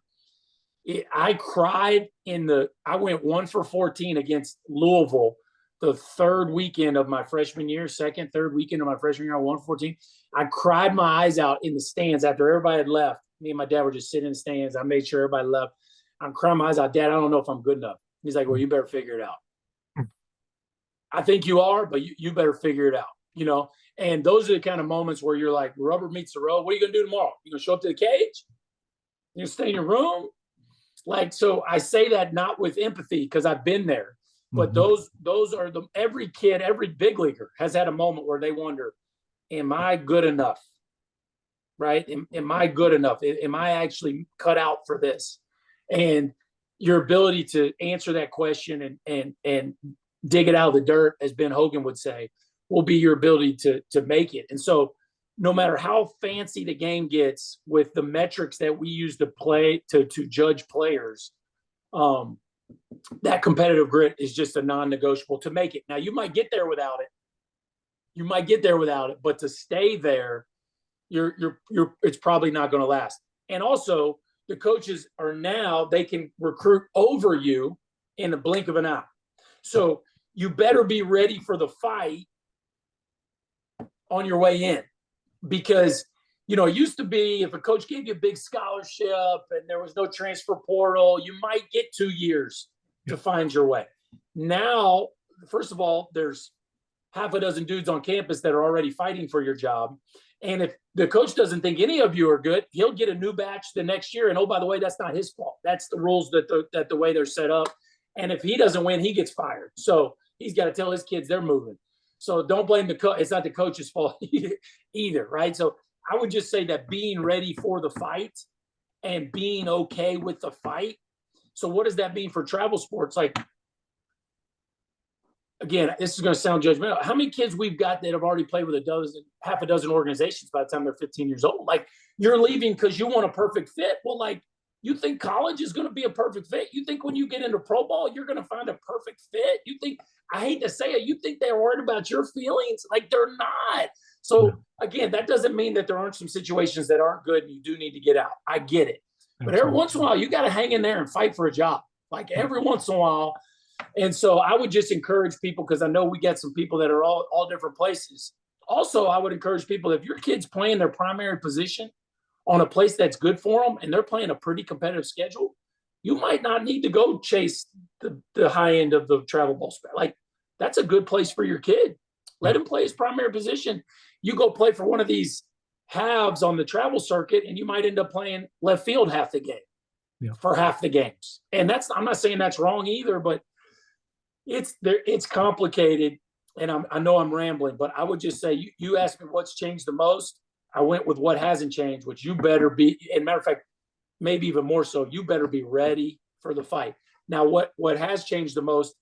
I cried I went 1 for 14 against Louisville the third weekend of my freshman year, third weekend of my freshman year, I won 14. I cried my eyes out in the stands after everybody had left. Me and my dad were just sitting in the stands. I made sure everybody left. I'm crying my eyes out. Dad, I don't know if I'm good enough. He's like, well, you better figure it out. I think you are, but you better figure it out, And those are the kind of moments where you're like, rubber meets the road. What are you going to do tomorrow? You going to show up to the cage? You going to stay in your room? Like, so I say that not with empathy, because I've been there. But those are every kid, every big leaguer has had a moment where they wonder, am I good enough? Right? Am I good enough? Am I actually cut out for this? And your ability to answer that question and dig it out of the dirt, as Ben Hogan would say, will be your ability to make it. And so no matter how fancy the game gets with the metrics that we use to play to judge players, that competitive grit is just a non-negotiable to make it. Now, you might get there without it, You might get there without it, but to stay there, it's probably not going to last. And also, the coaches they can recruit over you in the blink of an eye. So you better be ready for the fight on your way in, because it used to be if a coach gave you a big scholarship and there was no transfer portal, you might get 2 years to find your way. Now, first of all, there's half a dozen dudes on campus that are already fighting for your job. And if the coach doesn't think any of you are good, he'll get a new batch the next year. And, oh, by the way, that's not his fault. That's the rules that the way they're set up. And if he doesn't win, he gets fired. So he's got to tell his kids they're moving. So don't blame the coach. It's not the coach's fault either, right? So I would just say that being ready for the fight and being okay with the fight. So what does that mean for travel sports? Like, again, this is going to sound judgmental. How many kids we've got that have already played with half a dozen organizations by the time they're 15 years old? Like, you're leaving because you want a perfect fit. Well, like, you think college is going to be a perfect fit? You think when you get into pro ball, you're going to find a perfect fit? You think, I hate to say it, you think they're worried about your feelings? Like, they're not. So again, that doesn't mean that there aren't some situations that aren't good and you do need to get out. I get it. But every once in a while, you got to hang in there and fight for a job. Like, every once in a while. And so I would just encourage people, because I know we get some people that are all different places. Also, I would encourage people, if your kid's playing their primary position on a place that's good for them and they're playing a pretty competitive schedule, you might not need to go chase the high end of the travel ball spec. Like, that's a good place for your kid. Let him play his primary position. You go play for one of these halves on the travel circuit, and you might end up playing left field half the game for half the games. And I'm not saying that's wrong either, but it's complicated. And I know I'm rambling, but I would just say, you asked me what's changed the most. I went with what hasn't changed, which you better be, and matter of fact, maybe even more so, you better be ready for the fight. Now, what has changed the most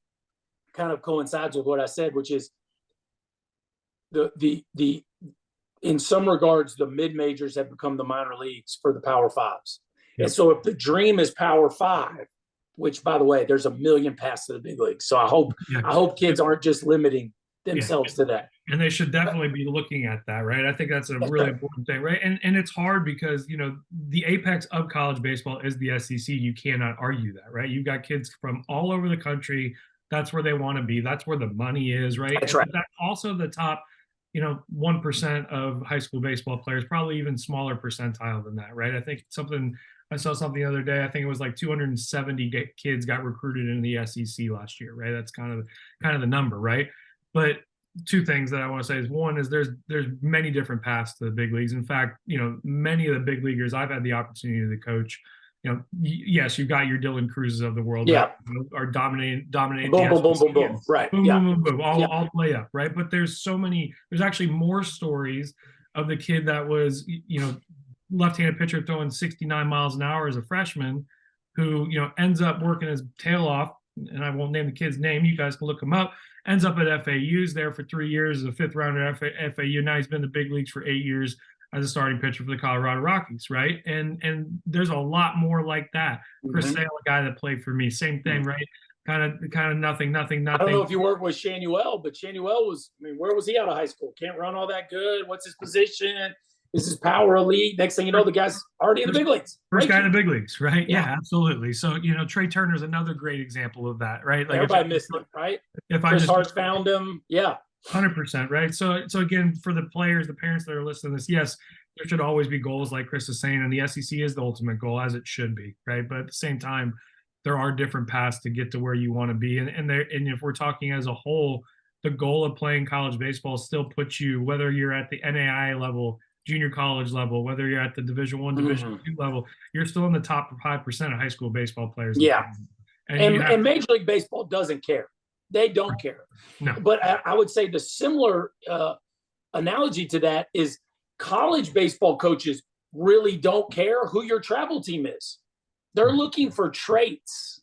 kind of coincides with what I said, which is the in some regards, the mid majors have become the minor leagues for the Power Fives. And so if the dream is Power Five, which, by the way, there's a million paths to the big leagues. So I hope kids aren't just limiting themselves to that. And they should definitely be looking at that, right? I think that's a really important thing, right? And it's hard because, the apex of college baseball is the SEC. You cannot argue that, right? You've got kids from all over the country. That's where they want to be. That's where the money is, right? That's right. That's also the top, 1% of high school baseball players, probably even smaller percentile than that, right? I saw something the other day. I think it was like 270 kids got recruited in the SEC last year, right? That's kind of the number, right? But two things that I want to say is, one is there's many different paths to the big leagues. In fact, many of the big leaguers I've had the opportunity to coach, yes, you've got your Dylan Cruzes of the world that are dominating. Boom, boom, boom, boom, boom. Right. Boom, boom, boom, boom. All play up, right? But there's actually more stories of the kid that was, left-handed pitcher throwing 69 miles an hour as a freshman, who, ends up working his tail off, and I won't name the kid's name. You guys can look him up. Ends up at FAU's there for 3 years as a fifth rounder at FAU. Now he's been in the big leagues for 8 years as a starting pitcher for the Colorado Rockies, right? And there's a lot more like that. Chris Sale, a guy that played for me, same thing, right? Kind of nothing. I don't know if you work with Shanuel, but Shanuel where was he out of high school? Can't run all that good. What's his position? Is his power elite? Next thing you know, the guy's already in the big leagues. First guy in the big leagues, right? Yeah, absolutely. So, Trey Turner's another great example of that, right? Like, everybody missed him, right? If Chris Hart found him, 100%, right? So again, for the players, the parents that are listening to this, yes, there should always be goals, like Chris is saying, and the SEC is the ultimate goal, as it should be, right? But at the same time, there are different paths to get to where you want to be, and if we're talking as a whole, the goal of playing college baseball still puts you, whether you're at the NAIA level, junior college level, whether you're at the Division I, Division II level, you're still in the top 5% of high school baseball players. Yeah. And Major League Baseball doesn't care. They don't care. No. But I would say the similar analogy to that is college baseball coaches really don't care who your travel team is. They're looking for traits.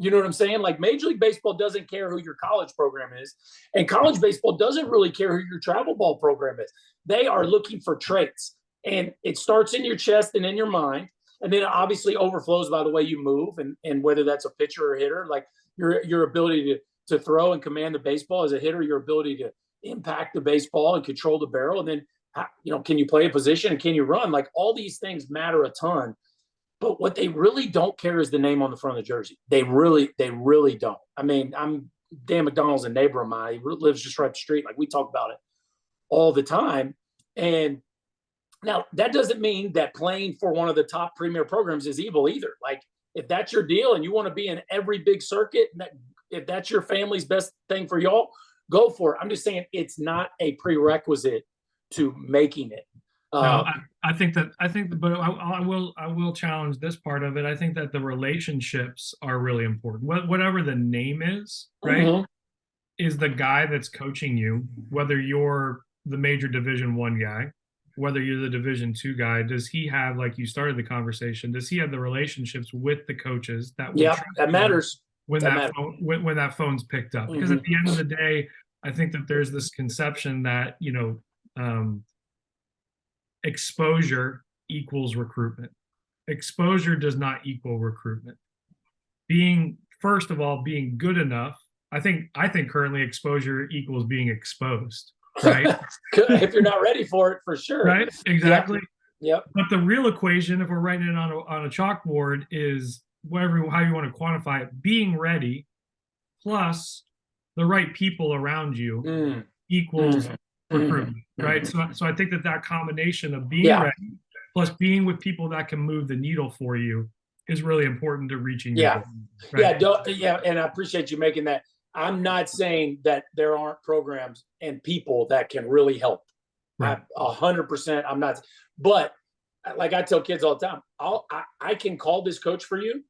You know what I'm saying? Like, Major League Baseball doesn't care who your college program is, and college baseball doesn't really care who your travel ball program is. They are looking for traits, and it starts in your chest and in your mind, and then it obviously overflows by the way you move, and whether that's a pitcher or a hitter, like your ability to throw and command the baseball as a hitter, your ability impact the baseball and control the barrel. And then, can you play a position and can you run? Like, all these things matter a ton. But what they really don't care is the name on the front of the jersey. They really don't. I mean, Dan McDonald's a neighbor of mine. He lives just right up the street. Like, we talk about it all the time. And now that doesn't mean that playing for one of the top premier programs is evil either. Like, if that's your deal and you want to be in every big circuit, if that's your family's best thing for y'all, go for it. I'm just saying it's not a prerequisite to making it. No, I think, but I will challenge this part of it. I think that the relationships are really important. Whatever the name is, right, Mm-hmm. is the guy that's coaching you, whether you're the major Division I guy, whether you're the Division II guy, does he have, like you started the conversation, does he have the relationships with the coaches that will that matters when that phone's picked up? Because at the end of the day, I think that there's this conception that, exposure equals recruitment. Exposure does not equal recruitment. First of all, being good enough. I think currently exposure equals being exposed, right? If you're not ready for it, for sure. Right? Exactly. Yep. But the real equation, if we're writing it on a chalkboard, is how you want to quantify it. Being ready plus the right people around you equals recruitment, right? So I think that combination of being ready plus being with people that can move the needle for you is really important to reaching your goal. Right? And I appreciate you making that. I'm not saying that there aren't programs and people that can really help. Right. 100%. I'm not, but like I tell kids all the time, I can call this coach for you,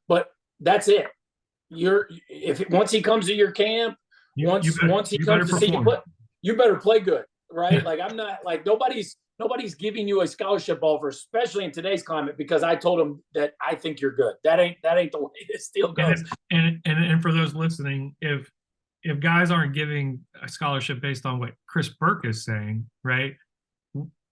but that's it. Once he comes to your camp, once he comes to see you play, you better play good, right? Like, I'm not, like, nobody's giving you a scholarship offer, especially in today's climate, because I told them that I think you're good. That ain't the way this deal goes. And for those listening, if guys aren't giving a scholarship based on what Chris Burke is saying, right?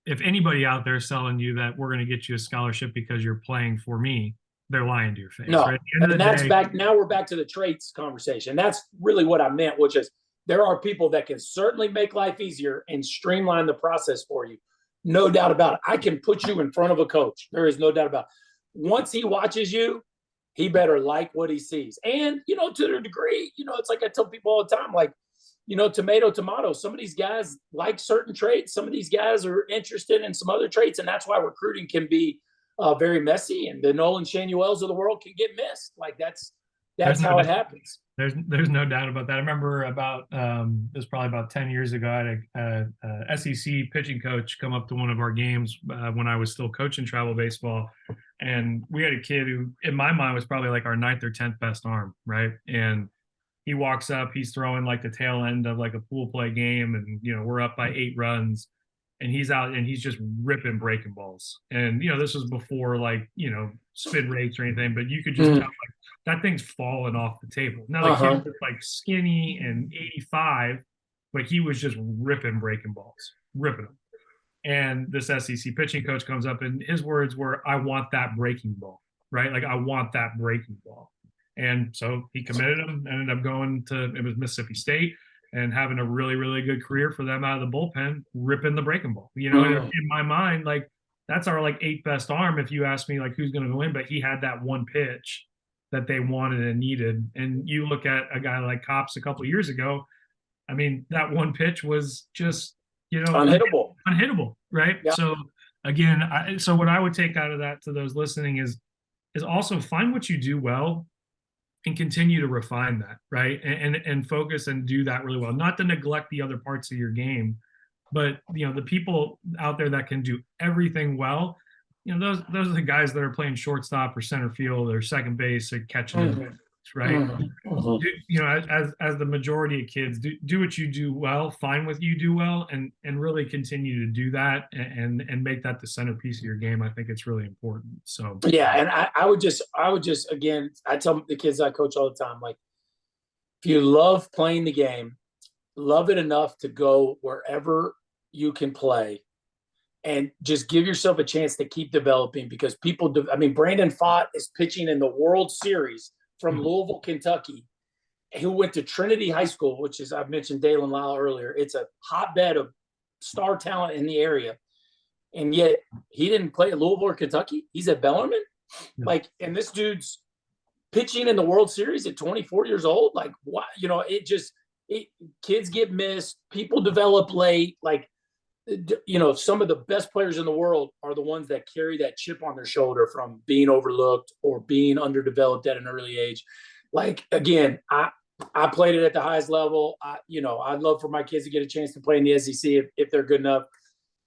If anybody out there selling you that we're going to get you a scholarship because you're playing for me, they're lying to your face. No, right? And that's back. Now we're back to the traits conversation. That's really what I meant, which is there are people that can certainly make life easier and streamline the process for you. No doubt about it. I can put you in front of a coach. There is no doubt about it. Once he watches you, he better like what he sees. And, to a degree, it's like I tell people all the time, like, tomato. Some of these guys like certain traits. Some of these guys are interested in some other traits. And that's why recruiting can be very messy. And the Nolan Shanuels of the world can get missed. Like, that's how it happens. There's no doubt about that. I remember it was probably about 10 years ago, I had a SEC pitching coach come up to one of our games when I was still coaching travel baseball. And we had a kid who, in my mind, was probably like our 9th or 10th best arm, right? And he walks up, he's throwing like the tail end of like a pool play game, and we're up by 8 runs, and he's out and he's just ripping breaking balls. And this was before like spin rates or anything, but you could just tell like that thing's falling off the table. Now the kid was like skinny and 85, but he was just ripping breaking balls, ripping them. And this SEC pitching coach comes up, and his words were, "I want that breaking ball," right? Like, I want that breaking ball. And so he committed him, ended up going to, it was Mississippi State, and having a really, really good career for them out of the bullpen, ripping the breaking ball. In my mind, like, that's our like 8th best arm if you ask me like who's going to win, but he had that one pitch that they wanted and needed. And you look at a guy like Cops a couple of years ago, I mean, that one pitch was just, unhittable, right? Yeah. So again, so what I would take out of that to those listening is also find what you do well and continue to refine that, right? And focus and do that really well. Not to neglect the other parts of your game, but the people out there that can do everything well, those are the guys that are playing shortstop or center field or second base or catching right? As the majority of kids do what you do well, find what you do well, and really continue to do that and make that the centerpiece of your game. I think it's really important. So and I would just again, I tell the kids I coach all the time, like, if you love playing the game, love it enough to go wherever you can play, and just give yourself a chance to keep developing, because Brandon Pfaadt is pitching in the World Series from Louisville, Kentucky, who went to Trinity High School, which is, I've mentioned Dalen Lyle earlier. It's a hotbed of star talent in the area. And yet he didn't play at Louisville or Kentucky. He's at Bellarmine. Yeah. Like, and this dude's pitching in the World Series at 24 years old. Like, why? You know, kids get missed. People develop late. Like, you know, some of the best players in the world are the ones that carry that chip on their shoulder from being overlooked or being underdeveloped at an early age. Like, again, I played it at the highest level. I'd love for my kids to get a chance to play in the SEC if they're good enough.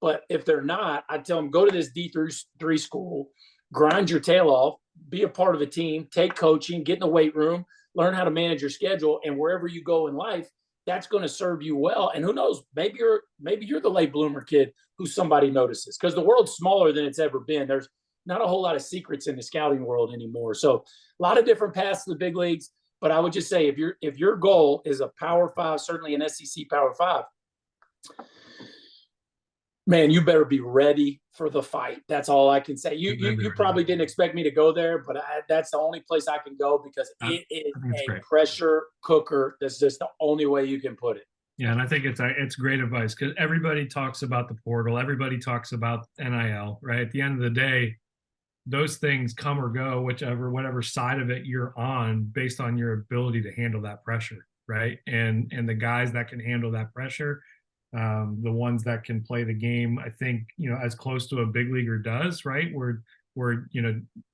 But if they're not, I tell them, go to this D3 school, grind your tail off, be a part of a team, take coaching, get in the weight room, learn how to manage your schedule. And wherever you go in life, that's going to serve you well. And who knows, maybe you're the late bloomer kid who somebody notices, because the world's smaller than it's ever been. There's not a whole lot of secrets in the scouting world anymore. So a lot of different paths to the big leagues. But I would just say, if your goal is a Power 5, certainly an SEC Power 5, man, you better be ready for the fight. That's all I can say. You probably didn't expect me to go there, but that's the only place I can go, because it is a pressure cooker. That's just the only way you can put it. Yeah, and I think it's great advice, because everybody talks about the portal. Everybody talks about NIL, right? At the end of the day, those things come or go, whatever side of it you're on, based on your ability to handle that pressure, right? And the guys that can handle that pressure, the ones that can play the game, I think, as close to a big leaguer does, right? Where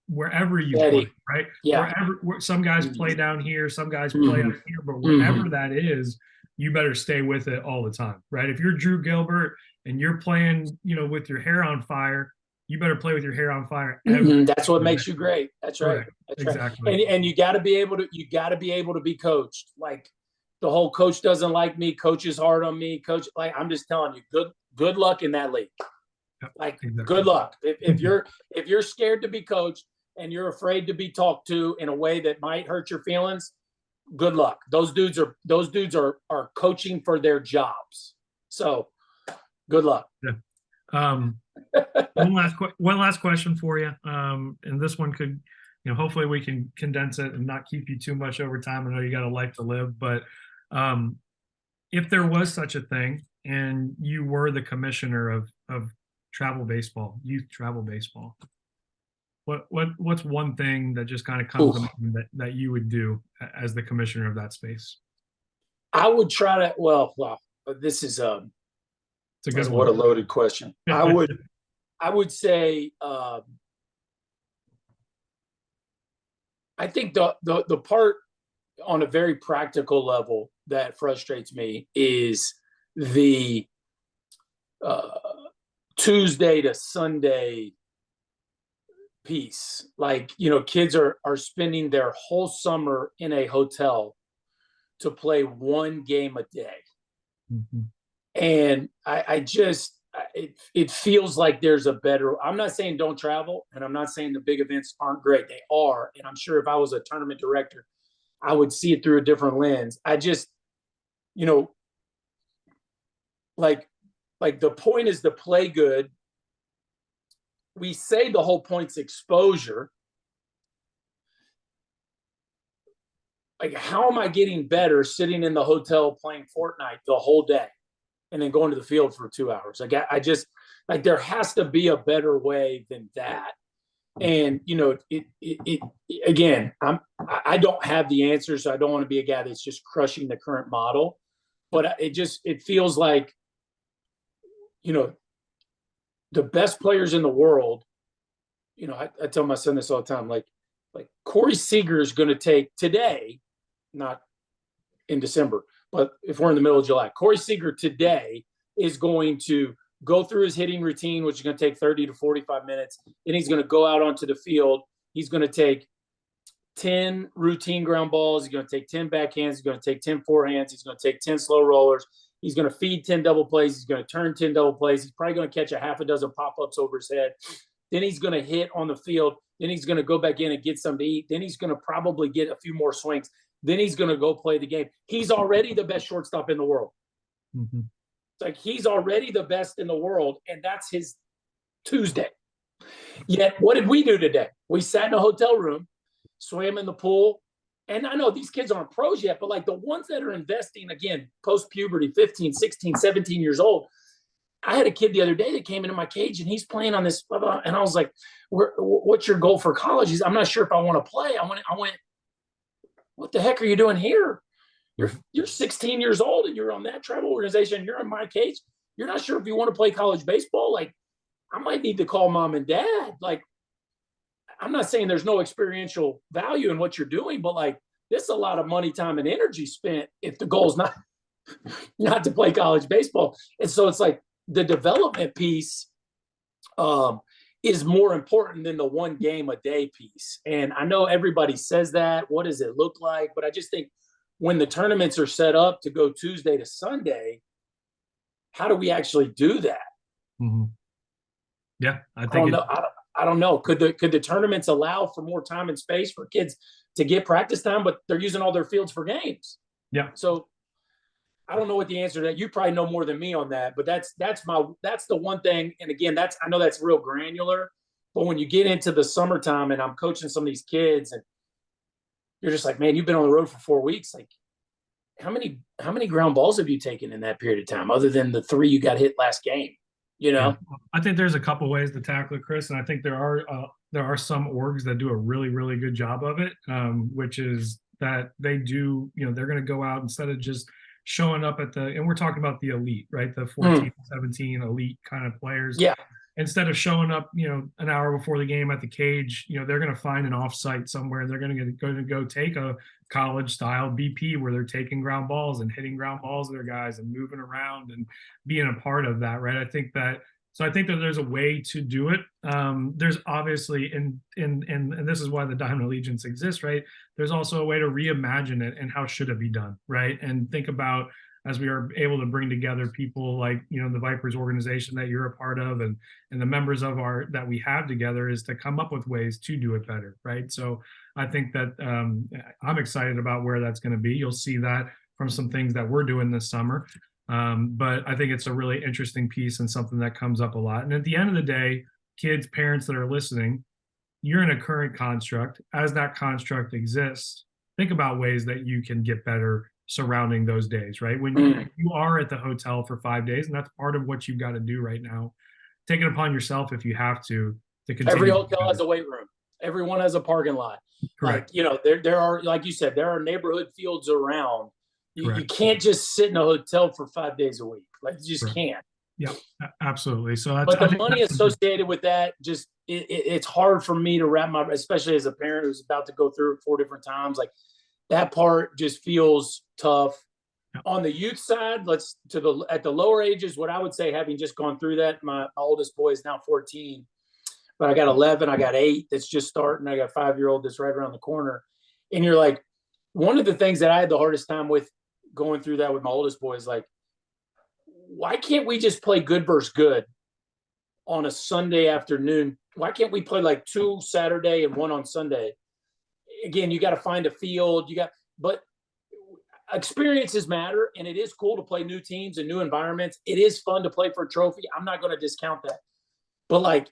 wherever you play, right? Yeah. Some guys play down here, some guys play up here, but wherever that is, you better stay with it all the time, right? If you're Drew Gilbert and you're playing, with your hair on fire, you better play with your hair on fire. That's what makes you great. That's right. That's exactly. Right. And you got to be able to be coached. Like, the whole coach doesn't like me, coach is hard on me, coach. Like, I'm just telling you, good luck in that league. Like, good luck. If you're scared to be coached and you're afraid to be talked to in a way that might hurt your feelings, good luck. Those dudes are coaching for their jobs. So, good luck. Yeah. One last question for you. And this one could, hopefully we can condense it and not keep you too much over time. I know you got a life to live, but if there was such a thing and you were the commissioner of travel baseball, youth travel baseball, what's one thing that just kind of comes to mind that you would do as the commissioner of that space? I would try to, well, this is it's a good one. What a loaded question. I would say, I think the part on a very practical level that frustrates me is the Tuesday to Sunday piece. Like, kids are spending their whole summer in a hotel to play one game a day. Mm-hmm. And it feels like there's a better, I'm not saying don't travel, and I'm not saying the big events aren't great. They are. And I'm sure if I was a tournament director, I would see it through a different lens. I just, like the point is to play good. We say the whole point's exposure. Like, how am I getting better sitting in the hotel playing Fortnite the whole day and then going to the field for 2 hours? Like, I just, like, there has to be a better way than that. And, again, I don't have the answer, so I don't want to be a guy that's just crushing the current model, but it feels like, the best players in the world, I tell my son this all the time, like Corey Seager is going to take today, not in December, but if we're in the middle of July, Corey Seager today is going to go through his hitting routine, which is going to take 30 to 45 minutes. Then he's going to go out onto the field. He's going to take 10 routine ground balls. He's going to take 10 backhands. He's going to take 10 forehands. He's going to take 10 slow rollers. He's going to feed 10 double plays. He's going to turn 10 double plays. He's probably going to catch a half a dozen pop-ups over his head. Then he's going to hit on the field. Then he's going to go back in and get something to eat. Then he's going to probably get a few more swings. Then he's going to go play the game. He's already the best shortstop in the world. Mm-hmm. It's like, he's already the best in the world, and that's his Tuesday. Yet, what did we do today? We sat in a hotel room, swam in the pool, And I know these kids aren't pros yet, but like the ones that are investing, again, post puberty, 15, 16, 17 years old. I had a kid the other day that came into my cage and he's playing on this, blah, blah, and I was like, what's your goal for college? I'm not sure if I want to play. I went, what the heck are you doing here? You're 16 years old and you're on that travel organization. You're in my cage. You're not sure if you want to play college baseball. Like, I might need to call mom and dad. Like, I'm not saying there's no experiential value in what you're doing, but like, there's a lot of money, time, and energy spent if the goal is not to play college baseball. And so it's like the development piece is more important than the one game a day piece. And I know everybody says that. What does it look like? But I just think when the tournaments are set up to go Tuesday to Sunday, how do we actually do that? Mm-hmm. Yeah, I don't know. I don't know. Could the tournaments allow for more time and space for kids to get practice time, but they're using all their fields for games? Yeah. So I don't know what the answer to that. You probably know more than me on that, but that's the one thing. And again, I know that's real granular, but when you get into the summertime and I'm coaching some of these kids and you're just like, man, you've been on the road for 4 weeks. Like, how many ground balls have you taken in that period of time other than the 3 you got hit last game? You know? Yeah. I think there's a couple ways to tackle it, Chris, and I think there are some orgs that do a really, really good job of it, which is that they do, they're going to go out instead of just showing up and we're talking about the elite, right? The 14, 17 elite kind of players. Yeah. Instead of showing up, an hour before the game at the cage, they're going to find an offsite somewhere and they're going to go take a college style BP where they're taking ground balls and hitting ground balls to their guys and moving around and being a part of that, right? I think that there's a way to do it. There's obviously, and this is why the Diamond Allegiance exists, right? There's also a way to reimagine it and how should it be done, right? And think about, as we are able to bring together people like, the Vipers organization that you're a part of and the members of that we have together, is to come up with ways to do it better, right? So I think that I'm excited about where that's going to be. You'll see that from some things that we're doing this summer. But I think it's a really interesting piece and something that comes up a lot. And at the end of the day, kids, parents that are listening, you're in a current construct. As that construct exists, think about ways that you can get better surrounding those days, right? When you are at the hotel for 5 days, and that's part of what you've got to do right now, take it upon yourself if you have to continue. Every hotel has a weight room. Everyone has a parking lot. Correct. Like, there are, like you said, there are neighborhood fields around. You can't just sit in a hotel for 5 days a week. Like, you just can't. Yeah, absolutely. So but the money associated with that, just it's hard for me to wrap especially as a parent who's about to go through it 4 different times. Like, that part just feels tough. Yeah. On the youth side, at the lower ages, what I would say, having just gone through that, my oldest boy is now 14, but I got 11, I got 8 that's just starting, I got a 5-year-old that's right around the corner. And you're like, one of the things that I had the hardest time with going through that with my oldest boy is like, why can't we just play good versus good on a Sunday afternoon? Why can't we play like 2 Saturday and 1 on Sunday? Again, you got to find a field. But experiences matter, and it is cool to play new teams and new environments. It is fun to play for a trophy. I'm not going to discount that. But like,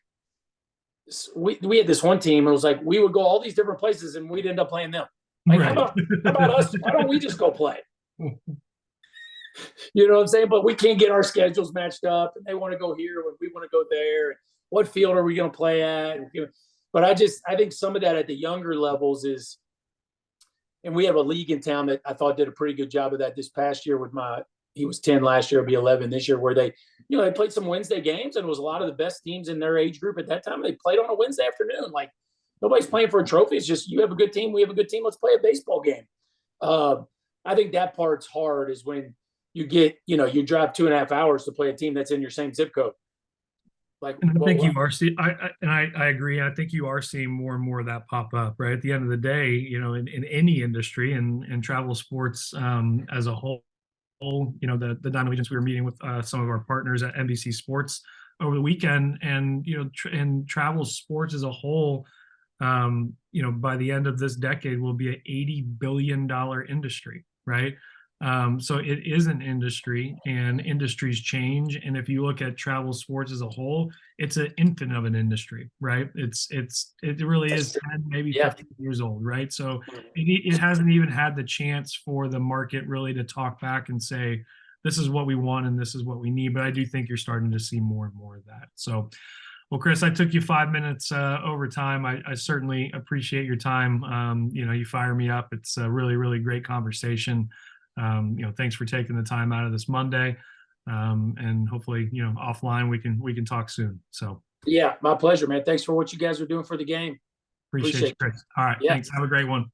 we had this one team, and it was like we would go all these different places, and we'd end up playing them. Like, right. how about us? Why don't we just go play? You know what I'm saying? But we can't get our schedules matched up, and they want to go here when we want to go there. What field are we going to play at? But I think some of that at the younger levels is, and we have a league in town that I thought did a pretty good job of that this past year he was 10 last year, he'll be 11 this year, where they played some Wednesday games, and it was a lot of the best teams in their age group at that time. They played on a Wednesday afternoon. Like, nobody's playing for a trophy. It's just, you have a good team, we have a good team, let's play a baseball game. I think that part's hard, is when you get, you drive 2.5 hours to play a team that's in your same zip code. Like, and I think you are seeing, I agree. I think you are seeing more and more of that pop up, right? At the end of the day, in any industry and travel sports as a whole, the Diamond Allegiance, we were meeting with some of our partners at NBC Sports over the weekend, and, and travel sports as a whole, by the end of this decade will be an $80 billion industry, right? So it is an industry, and industries change. And if you look at travel sports as a whole, it's an infant of an industry, right? It really is 10, maybe Yeah. 15 years old, right? So Mhm. it hasn't even had the chance for the market really to talk back and say, this is what we want and this is what we need. But I do think you're starting to see more and more of that. So, well, Chris, I took you 5 minutes over time. I certainly appreciate your time. You fire me up. It's a really, really great conversation. Thanks for taking the time out of this Monday. And hopefully, offline we can talk soon. So Yeah, my pleasure, man. Thanks for what you guys are doing for the game. appreciate you, Appreciate it. Chris. All right. Yeah. Thanks. Have a great one.